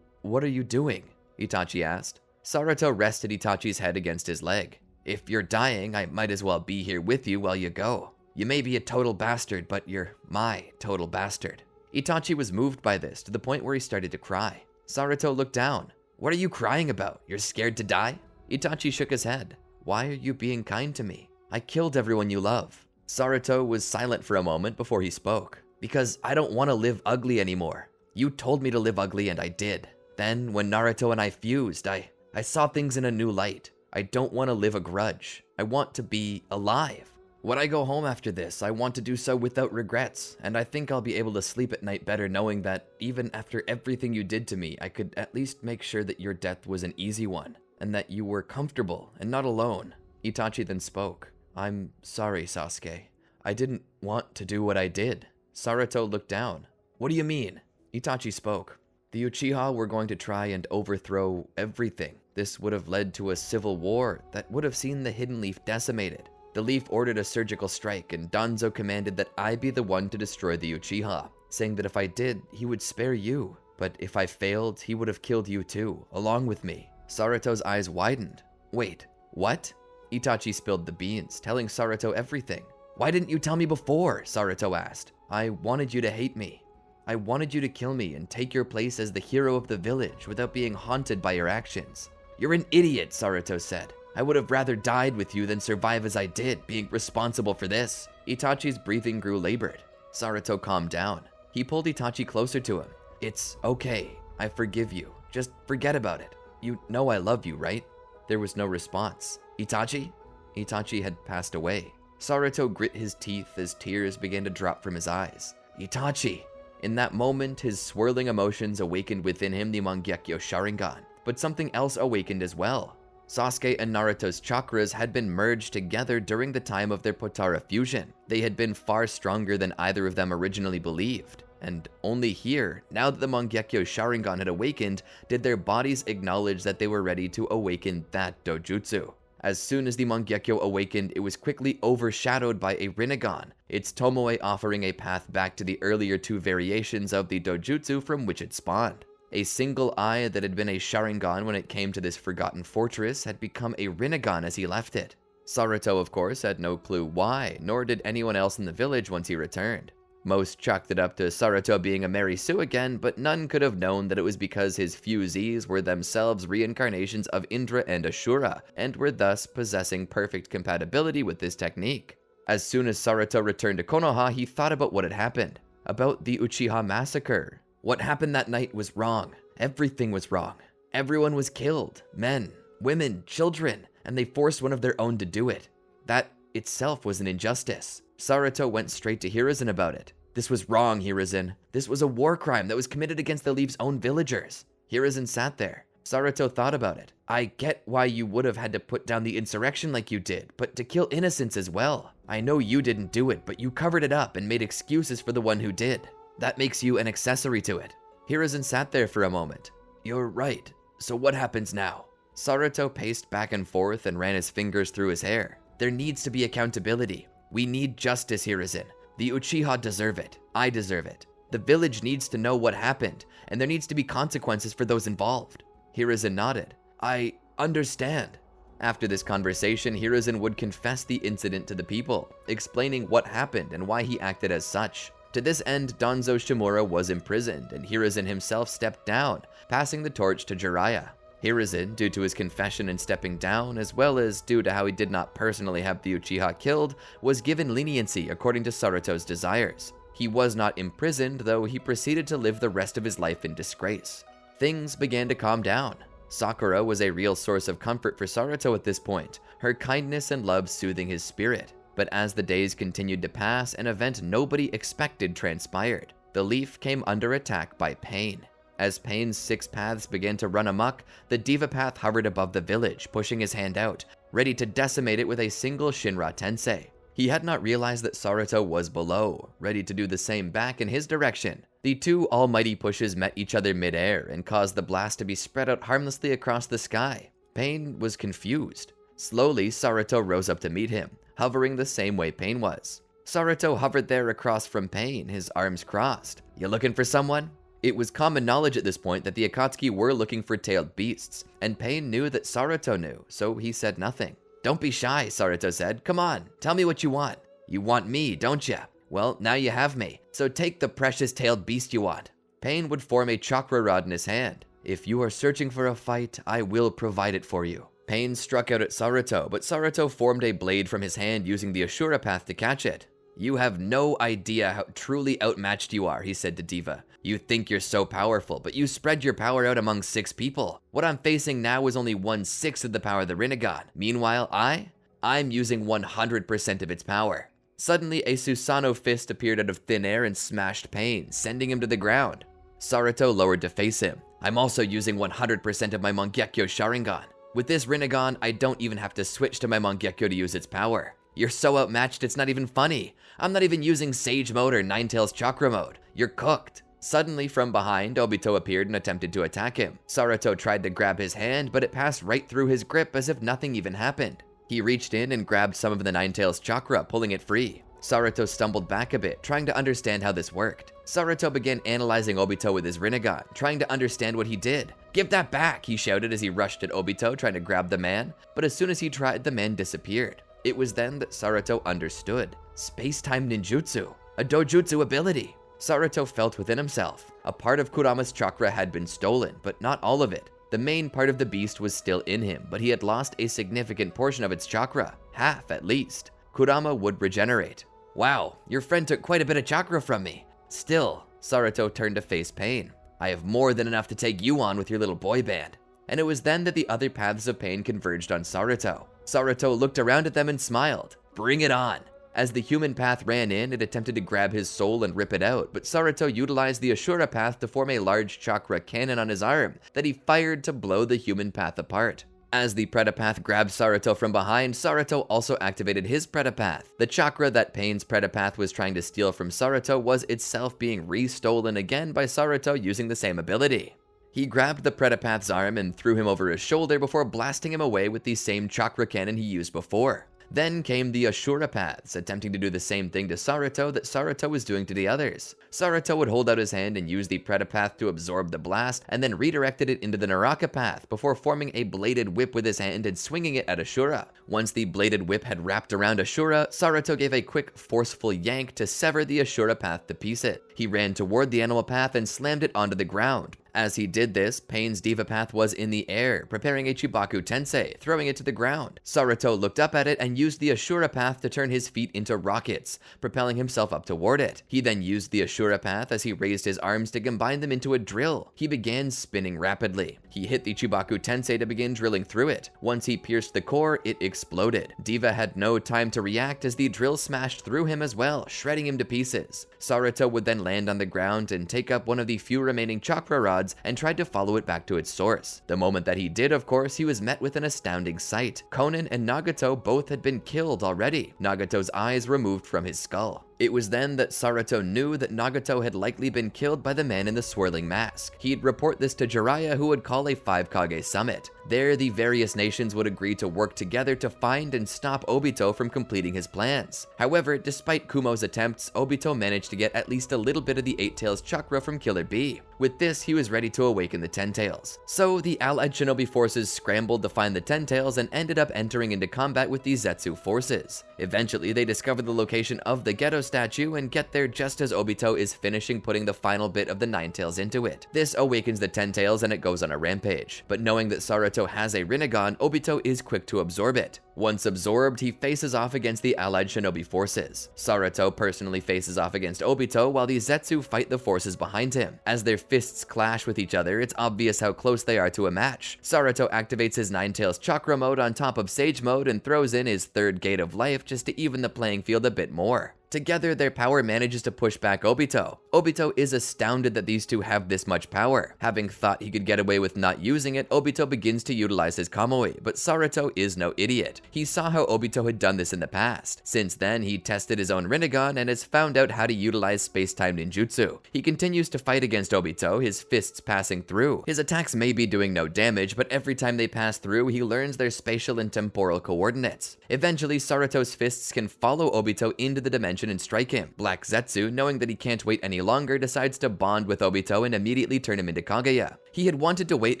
What are you doing? Itachi asked. Naruto rested Itachi's head against his leg. If you're dying, I might as well be here with you while you go. You may be a total bastard, but you're my total bastard. Itachi was moved by this to the point where he started to cry. Naruto looked down. What are you crying about? You're scared to die? Itachi shook his head. Why are you being kind to me? I killed everyone you love. Naruto was silent for a moment before he spoke. Because I don't want to live ugly anymore. You told me to live ugly and I did. Then, when Naruto and I fused, I saw things in a new light. I don't want to live a grudge. I want to be alive. When I go home after this, I want to do so without regrets, and I think I'll be able to sleep at night better knowing that even after everything you did to me, I could at least make sure that your death was an easy one, and that you were comfortable and not alone. Itachi then spoke. I'm sorry, Sasuke. I didn't want to do what I did. Naruto looked down. What do you mean? Itachi spoke. The Uchiha were going to try and overthrow everything. This would have led to a civil war that would have seen the Hidden Leaf decimated. The Leaf ordered a surgical strike, and Danzo commanded that I be the one to destroy the Uchiha, saying that if I did, he would spare you. But if I failed, he would have killed you too, along with me. Naruto's eyes widened. Wait, what? Itachi spilled the beans, telling Naruto everything. Why didn't you tell me before? Naruto asked. I wanted you to hate me. I wanted you to kill me and take your place as the hero of the village without being haunted by your actions. You're an idiot, Naruto said. I would have rather died with you than survive as I did, being responsible for this. Itachi's breathing grew labored. Naruto calmed down. He pulled Itachi closer to him. It's okay. I forgive you. Just forget about it. You know I love you, right? There was no response. Itachi? Itachi had passed away. Saruto grit his teeth as tears began to drop from his eyes. Itachi! In that moment, his swirling emotions awakened within him the Mangekyo Sharingan, but something else awakened as well. Sasuke and Naruto's chakras had been merged together during the time of their Potara fusion. They had been far stronger than either of them originally believed. And only here, now that the Mangekyo Sharingan had awakened, did their bodies acknowledge that they were ready to awaken that dojutsu. As soon as the Mangekyo awakened, it was quickly overshadowed by a Rinnegan, its Tomoe offering a path back to the earlier two variations of the dojutsu from which it spawned. A single eye that had been a Sharingan when it came to this forgotten fortress had become a Rinnegan as he left it. Saruto, of course, had no clue why, nor did anyone else in the village once he returned. Most chalked it up to Saruto being a Mary Sue again, but none could have known that it was because his fusees were themselves reincarnations of Indra and Ashura, and were thus possessing perfect compatibility with this technique. As soon as Saruto returned to Konoha, he thought about what had happened. About the Uchiha massacre. What happened that night was wrong. Everything was wrong. Everyone was killed. Men, women, children, and they forced one of their own to do it. That itself was an injustice. Saruto went straight to Hiruzen about it. This was wrong, Hiruzen. This was a war crime that was committed against the Leaf's own villagers. Hiruzen sat there. Saruto thought about it. I get why you would have had to put down the insurrection like you did, but to kill innocents as well. I know you didn't do it, but you covered it up and made excuses for the one who did. That makes you an accessory to it. Hiruzen sat there for a moment. You're right. So what happens now? Saruto paced back and forth and ran his fingers through his hair. There needs to be accountability. We need justice, Hiruzen. The Uchiha deserve it. I deserve it. The village needs to know what happened, and there needs to be consequences for those involved. Hiruzen nodded. I understand. After this conversation, Hiruzen would confess the incident to the people, explaining what happened and why he acted as such. To this end, Danzo Shimura was imprisoned, and Hiruzen himself stepped down, passing the torch to Jiraiya. Hiruzen, due to his confession and stepping down, as well as due to how he did not personally have the Uchiha killed, was given leniency according to Saruto's desires. He was not imprisoned, though he proceeded to live the rest of his life in disgrace. Things began to calm down. Sakura was a real source of comfort for Saruto at this point, her kindness and love soothing his spirit. But as the days continued to pass, an event nobody expected transpired. The Leaf came under attack by Pain. As Pain's 6 paths began to run amok, the Diva Path hovered above the village, pushing his hand out, ready to decimate it with a single Shinra Tensei. He had not realized that Saruto was below, ready to do the same back in his direction. The two almighty pushes met each other midair and caused the blast to be spread out harmlessly across the sky. Pain was confused. Slowly, Saruto rose up to meet him, hovering the same way Pain was. Saruto hovered there across from Pain, his arms crossed. You looking for someone? It was common knowledge at this point that the Akatsuki were looking for tailed beasts, and Pain knew that Saruto knew, so he said nothing. Don't be shy, Saruto said. Come on, tell me what you want. You want me, don't ya? Well, now you have me, so take the precious tailed beast you want. Pain would form a chakra rod in his hand. If you are searching for a fight, I will provide it for you. Pain struck out at Saruto, but Saruto formed a blade from his hand using the Ashura path to catch it. You have no idea how truly outmatched you are, he said to Diva. You think you're so powerful, but you spread your power out among 6 people. What I'm facing now is only 1/6 of the power of the Rinnegan. Meanwhile, I'm using 100% of its power. Suddenly, a Susanoo fist appeared out of thin air and smashed Pain, sending him to the ground. Saruto lowered to face him. I'm also using 100% of my Mangekyo Sharingan. With this Rinnegan, I don't even have to switch to my Mangekyo to use its power. You're so outmatched, it's not even funny. I'm not even using Sage Mode or Ninetales Chakra Mode. You're cooked. Suddenly, from behind, Obito appeared and attempted to attack him. Saruto tried to grab his hand, but it passed right through his grip as if nothing even happened. He reached in and grabbed some of the Ninetales Chakra, pulling it free. Saruto stumbled back a bit, trying to understand how this worked. Saruto began analyzing Obito with his Rinnegan, trying to understand what he did. Give that back, he shouted as he rushed at Obito, trying to grab the man, but as soon as he tried, the man disappeared. It was then that Saruto understood. Space-time ninjutsu, a dojutsu ability. Saruto felt within himself. A part of Kurama's chakra had been stolen, but not all of it. The main part of the beast was still in him, but he had lost a significant portion of its chakra, half at least. Kurama would regenerate. Wow, your friend took quite a bit of chakra from me. Still, Saruto turned to face Pain. I have more than enough to take you on with your little boy band. And it was then that the other paths of Pain converged on Saruto. Saruto looked around at them and smiled. Bring it on. As the human path ran in, it attempted to grab his soul and rip it out, but Saruto utilized the Ashura path to form a large chakra cannon on his arm that he fired to blow the human path apart. As the Predapath grabbed Saruto from behind, Saruto also activated his Predapath. The chakra that Pain's Predapath was trying to steal from Saruto was itself being re-stolen again by Saruto using the same ability. He grabbed the Predapath's arm and threw him over his shoulder before blasting him away with the same chakra cannon he used before. Then came the Ashura paths, attempting to do the same thing to Saruto that Saruto was doing to the others. Saruto would hold out his hand and use the Predapath to absorb the blast, and then redirected it into the Naraka path before forming a bladed whip with his hand and swinging it at Ashura. Once the bladed whip had wrapped around Ashura, Saruto gave a quick, forceful yank to sever the Ashura path to piece. He ran toward the animal path and slammed it onto the ground. As he did this, Pain's Diva Path was in the air, preparing a Chibaku Tensei, throwing it to the ground. Saruto looked up at it and used the Ashura Path to turn his feet into rockets, propelling himself up toward it. He then used the Ashura Path as he raised his arms to combine them into a drill. He began spinning rapidly. He hit the Chibaku Tensei to begin drilling through it. Once he pierced the core, it exploded. Diva had no time to react as the drill smashed through him as well, shredding him to pieces. Saruto would then land on the ground and take up one of the few remaining chakra rods and tried to follow it back to its source. The moment that he did, of course, he was met with an astounding sight. Konan and Nagato both had been killed already, Nagato's eyes removed from his skull. It was then that Saruto knew that Nagato had likely been killed by the man in the swirling mask. He'd report this to Jiraiya, who would call a 5 Kage summit. There, the various nations would agree to work together to find and stop Obito from completing his plans. However, despite Kumo's attempts, Obito managed to get at least a little bit of the 8 Tails chakra from Killer Bee. With this, he was ready to awaken the 10 Tails. So, the allied shinobi forces scrambled to find the 10 Tails and ended up entering into combat with the Zetsu forces. Eventually, they discovered the location of the Geto statue and get there just as Obito is finishing putting the final bit of the 9 Tails into it. This awakens the 10 Tails and it goes on a rampage. But knowing that Saruto has a Rinnegan, Obito is quick to absorb it. Once absorbed, he faces off against the allied shinobi forces. Saruto personally faces off against Obito while the Zetsu fight the forces behind him. As their fists clash with each other, it's obvious how close they are to a match. Saruto activates his 9 Tails chakra mode on top of Sage mode and throws in his third gate of life just to even the playing field a bit more. Together, their power manages to push back Obito. Obito is astounded that these two have this much power. Having thought he could get away with not using it, Obito begins to utilize his Kamui, but Saruto is no idiot. He saw how Obito had done this in the past. Since then, he tested his own Rinnegan and has found out how to utilize space-time ninjutsu. He continues to fight against Obito, his fists passing through. His attacks may be doing no damage, but every time they pass through, he learns their spatial and temporal coordinates. Eventually, Saruto's fists can follow Obito into the dimension and strike him. Black Zetsu, knowing that he can't wait any longer, decides to bond with Obito and immediately turn him into Kaguya. He had wanted to wait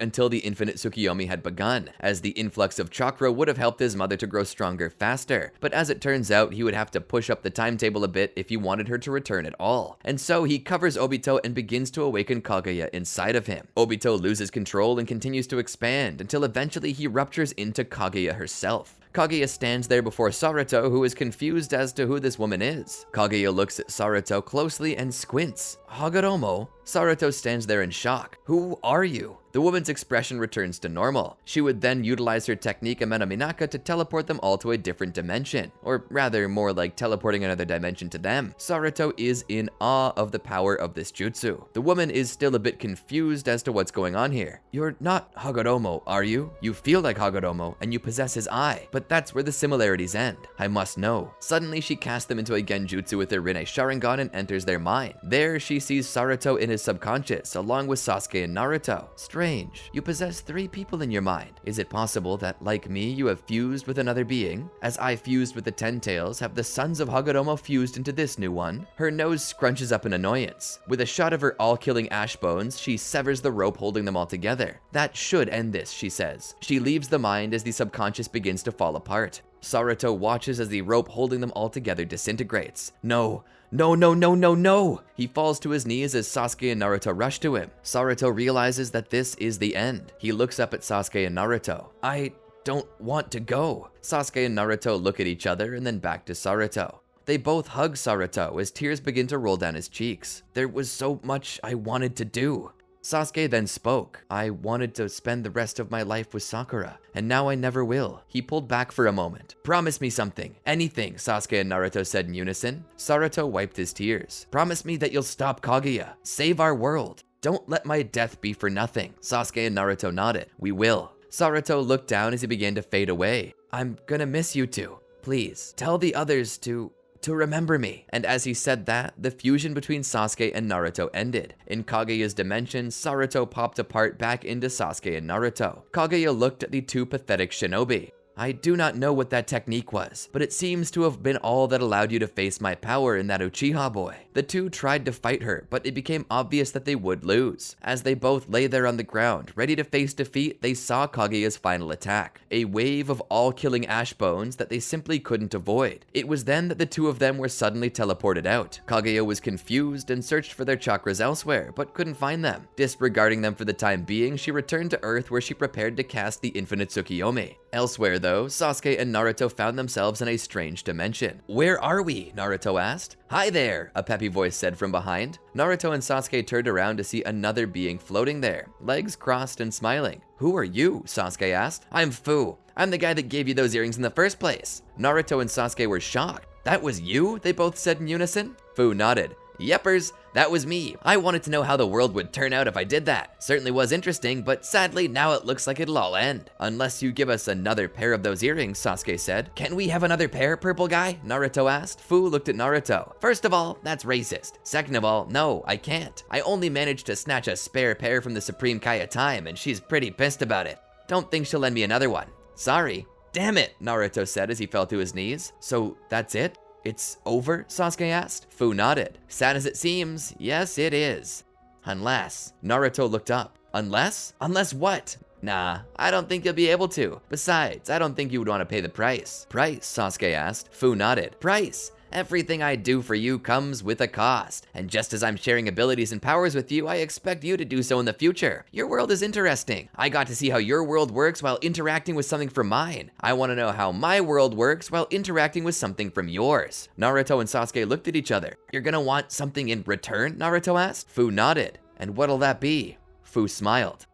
until the Infinite Tsukiyomi had begun, as the influx of chakra would have helped his mother to grow stronger faster, but as it turns out, he would have to push up the timetable a bit if he wanted her to return at all. And so he covers Obito and begins to awaken Kaguya inside of him. Obito loses control and continues to expand until eventually he ruptures into Kaguya herself. Kaguya stands there before Saruto, who is confused as to who this woman is. Kaguya looks at Saruto closely and squints. Hagoromo? Saruto stands there in shock. Who are you? The woman's expression returns to normal. She would then utilize her technique Ameno Minaka to teleport them all to a different dimension, or rather more like teleporting another dimension to them. Saruto is in awe of the power of this jutsu. The woman is still a bit confused as to what's going on here. You're not Hagoromo, are you? You feel like Hagoromo, and you possess his eye, but that's where the similarities end. I must know. Suddenly she casts them into a genjutsu with her Rinne Sharingan and enters their mind. There she sees Saruto in his subconscious, along with Sasuke and Naruto. Strange. You possess 3 people in your mind. Is it possible that, like me, you have fused with another being? As I fused with the 10 Tails, have the sons of Hagoromo fused into this new one? Her nose scrunches up in annoyance. With a shot of her all-killing ash bones, she severs the rope holding them all together. That should end this, she says. She leaves the mind as the subconscious begins to fall apart. Saruto watches as the rope holding them all together disintegrates. No! No, no, no, no, no! He falls to his knees as Sasuke and Naruto rush to him. Saruto realizes that this is the end. He looks up at Sasuke and Naruto. I don't want to go. Sasuke and Naruto look at each other and then back to Saruto. They both hug Saruto as tears begin to roll down his cheeks. There was so much I wanted to do. Sasuke then spoke. I wanted to spend the rest of my life with Sakura, and now I never will. He pulled back for a moment. Promise me something. Anything, Sasuke and Naruto said in unison. Saruto wiped his tears. Promise me that you'll stop Kaguya. Save our world. Don't let my death be for nothing. Sasuke and Naruto nodded. We will. Saruto looked down as he began to fade away. I'm gonna miss you two. Please, tell the others to remember me. And as he said that, the fusion between Sasuke and Naruto ended. In Kaguya's dimension, Saruto popped apart back into Sasuke and Naruto. Kaguya looked at the two pathetic shinobi. I do not know what that technique was, but it seems to have been all that allowed you to face my power in that Uchiha boy. The two tried to fight her, but it became obvious that they would lose. As they both lay there on the ground, ready to face defeat, they saw Kaguya's final attack. A wave of all-killing ash bones that they simply couldn't avoid. It was then that the two of them were suddenly teleported out. Kaguya was confused and searched for their chakras elsewhere, but couldn't find them. Disregarding them for the time being, she returned to Earth where she prepared to cast the Infinite Tsukiyomi. Elsewhere though, Sasuke and Naruto found themselves in a strange dimension. Where are we? Naruto asked. Hi there, a peppy voice said from behind. Naruto and Sasuke turned around to see another being floating there, legs crossed and smiling. Who are you? Sasuke asked. I'm Fu. I'm the guy that gave you those earrings in the first place. Naruto and Sasuke were shocked. That was you? They both said in unison. Fu nodded. Yeppers, that was me. I wanted to know how the world would turn out if I did that. Certainly was interesting, but sadly now it looks like it'll all end. Unless you give us another pair of those earrings, Sasuke said. Can we have another pair, purple guy? Naruto asked. Fu looked at Naruto. First of all, that's racist. Second of all, no, I can't. I only managed to snatch a spare pair from the Supreme Kai at time, and she's pretty pissed about it. Don't think she'll lend me another one. Sorry. Damn it, Naruto said as he fell to his knees. So that's it? It's over? Sasuke asked. Fu nodded. Sad as it seems, yes it is. Unless. Naruto looked up. Unless? Unless what? Nah, I don't think you'll be able to. Besides, I don't think you would want to pay the price. Price? Sasuke asked. Fu nodded. Price. Everything I do for you comes with a cost, and just as I'm sharing abilities and powers with you, I expect you to do so in the future. Your world is interesting. I got to see how your world works while interacting with something from mine. I want to know how my world works while interacting with something from yours. Naruto and Sasuke looked at each other. You're gonna want something in return? Naruto asked. Fu nodded. And what'll that be? Fu smiled.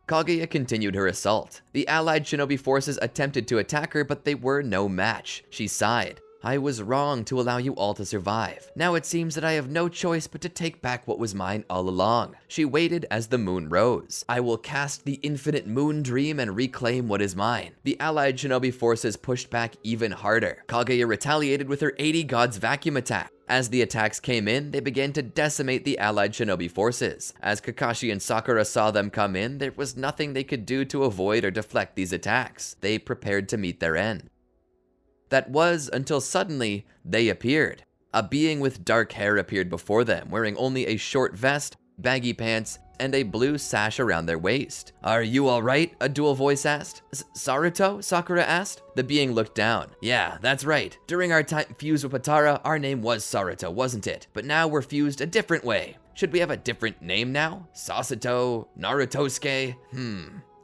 Kaguya continued her assault. The allied shinobi forces attempted to attack her, but they were no match. She sighed. I was wrong to allow you all to survive. Now it seems that I have no choice but to take back what was mine all along. She waited as the moon rose. I will cast the infinite moon dream and reclaim what is mine. The allied shinobi forces pushed back even harder. Kaguya retaliated with her 80 gods vacuum attack. As the attacks came in, they began to decimate the allied shinobi forces. As Kakashi and Sakura saw them come in, there was nothing they could do to avoid or deflect these attacks. They prepared to meet their end. That was until suddenly they appeared. A being with dark hair appeared before them, wearing only a short vest, baggy pants, and a blue sash around their waist. Are you alright? A dual voice asked. Saruto? Sakura asked. The being looked down. Yeah, that's right. During our time fused with Potara, our name was Saruto, wasn't it? But now we're fused a different way. Should we have a different name now? Sasuto? Narutosuke?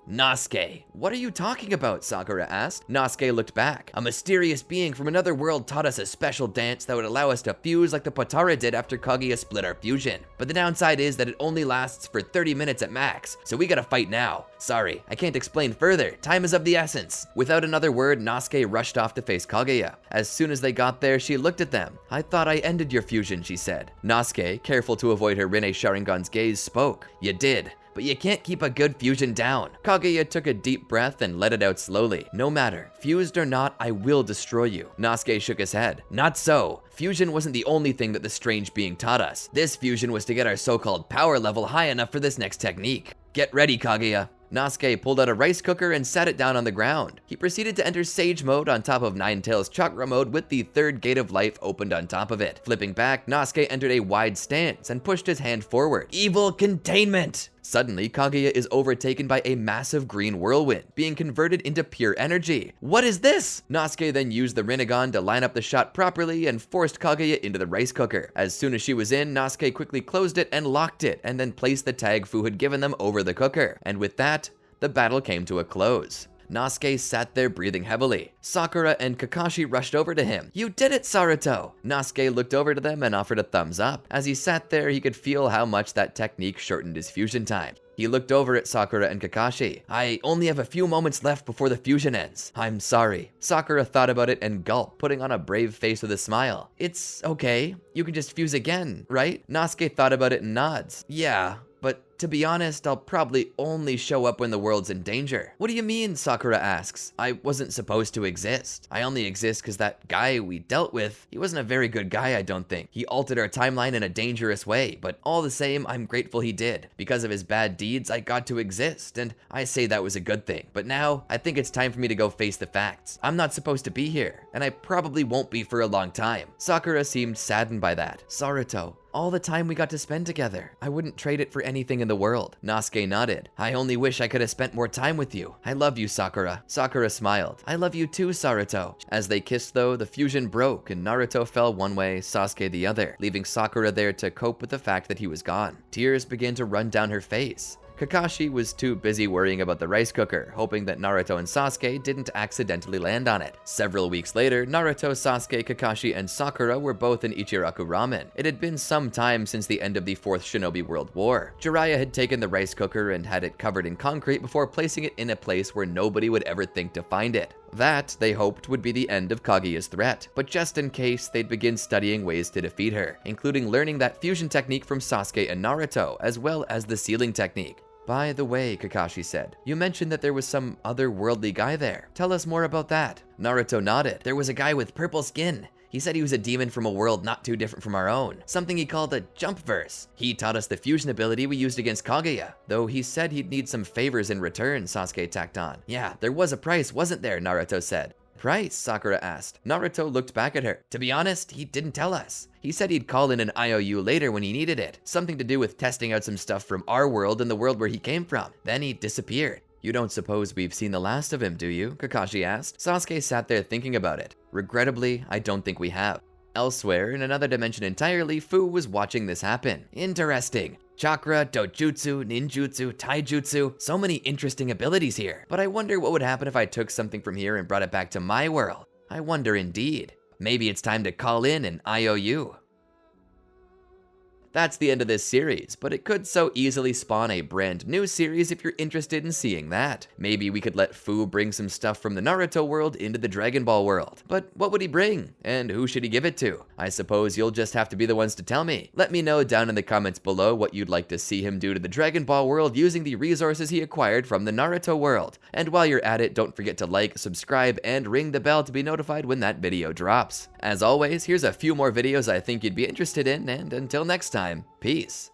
Nasuke. What are you talking about? Sakura asked. Nasuke looked back. A mysterious being from another world taught us a special dance that would allow us to fuse like the Potara did after Kaguya split our fusion. But the downside is that it only lasts for 30 minutes at max, so we gotta fight now. Sorry, I can't explain further. Time is of the essence. Without another word, Nasuke rushed off to face Kaguya. As soon as they got there, she looked at them. I thought I ended your fusion, she said. Nasuke, careful to avoid her Rinne Sharingan's gaze, spoke. You did. But you can't keep a good fusion down. Kaguya took a deep breath and let it out slowly. No matter, fused or not, I will destroy you. Nasuke shook his head. Not so. Fusion wasn't the only thing that the strange being taught us. This fusion was to get our so-called power level high enough for this next technique. Get ready, Kaguya. Nasuke pulled out a rice cooker and sat it down on the ground. He proceeded to enter Sage mode on top of Ninetales Chakra mode with the third gate of life opened on top of it. Flipping back, Nasuke entered a wide stance and pushed his hand forward. Evil containment! Suddenly, Kaguya is overtaken by a massive green whirlwind, being converted into pure energy. What is this? Nasuke then used the Rinnegan to line up the shot properly and forced Kaguya into the rice cooker. As soon as she was in, Nasuke quickly closed it and locked it, and then placed the tag Fu had given them over the cooker. And with that, the battle came to a close. Nasuke sat there breathing heavily. Sakura and Kakashi rushed over to him. "You did it, Naruto!" Nasuke looked over to them and offered a thumbs up. As he sat there, he could feel how much that technique shortened his fusion time. He looked over at Sakura and Kakashi. "I only have a few moments left before the fusion ends. I'm sorry." Sakura thought about it and gulped, putting on a brave face with a smile. "It's okay. You can just fuse again, right?" Nasuke thought about it and nods. "Yeah. But to be honest, I'll probably only show up when the world's in danger." "What do you mean?" Sakura asks. "I wasn't supposed to exist. I only exist because that guy we dealt with, he wasn't a very good guy, I don't think. He altered our timeline in a dangerous way, but all the same, I'm grateful he did. Because of his bad deeds, I got to exist, and I say that was a good thing. But now, I think it's time for me to go face the facts. I'm not supposed to be here, and I probably won't be for a long time." Sakura seemed saddened by that. "Saruto, all the time we got to spend together. I wouldn't trade it for anything in the world." Nasuke nodded. "I only wish I could have spent more time with you. I love you, Sakura." Sakura smiled. "I love you too, Saruto." As they kissed though, the fusion broke and Naruto fell one way, Sasuke the other, leaving Sakura there to cope with the fact that he was gone. Tears began to run down her face. Kakashi was too busy worrying about the rice cooker, hoping that Naruto and Sasuke didn't accidentally land on it. Several weeks later, Naruto, Sasuke, Kakashi, and Sakura were both in Ichiraku Ramen. It had been some time since the end of the Fourth Shinobi World War. Jiraiya had taken the rice cooker and had it covered in concrete before placing it in a place where nobody would ever think to find it. That, they hoped, would be the end of Kaguya's threat, but just in case, they'd begin studying ways to defeat her, including learning that fusion technique from Sasuke and Naruto, as well as the sealing technique. "By the way," Kakashi said, "you mentioned that there was some otherworldly guy there. Tell us more about that." Naruto nodded. "There was a guy with purple skin. He said he was a demon from a world not too different from our own, something he called a jump verse. He taught us the fusion ability we used against Kaguya, though he said he'd need some favors in return," Sasuke tacked on. "Yeah, there was a price, wasn't there?" Naruto said. "Price?" Sakura asked. Naruto looked back at her. "To be honest, he didn't tell us. He said he'd call in an IOU later when he needed it, something to do with testing out some stuff from our world and the world where he came from. Then he disappeared." "You don't suppose we've seen the last of him, do you?" Kakashi asked. Sasuke sat there thinking about it. "Regrettably, I don't think we have." Elsewhere, in another dimension entirely, Fu was watching this happen. "Interesting. Chakra, dojutsu, ninjutsu, taijutsu, so many interesting abilities here. But I wonder what would happen if I took something from here and brought it back to my world. I wonder indeed. Maybe it's time to call in an IOU." That's the end of this series, but it could so easily spawn a brand new series if you're interested in seeing that. Maybe we could let Fu bring some stuff from the Naruto world into the Dragon Ball world. But what would he bring? And who should he give it to? I suppose you'll just have to be the ones to tell me. Let me know down in the comments below what you'd like to see him do to the Dragon Ball world using the resources he acquired from the Naruto world. And while you're at it, don't forget to like, subscribe, and ring the bell to be notified when that video drops. As always, here's a few more videos I think you'd be interested in, and until next time, peace.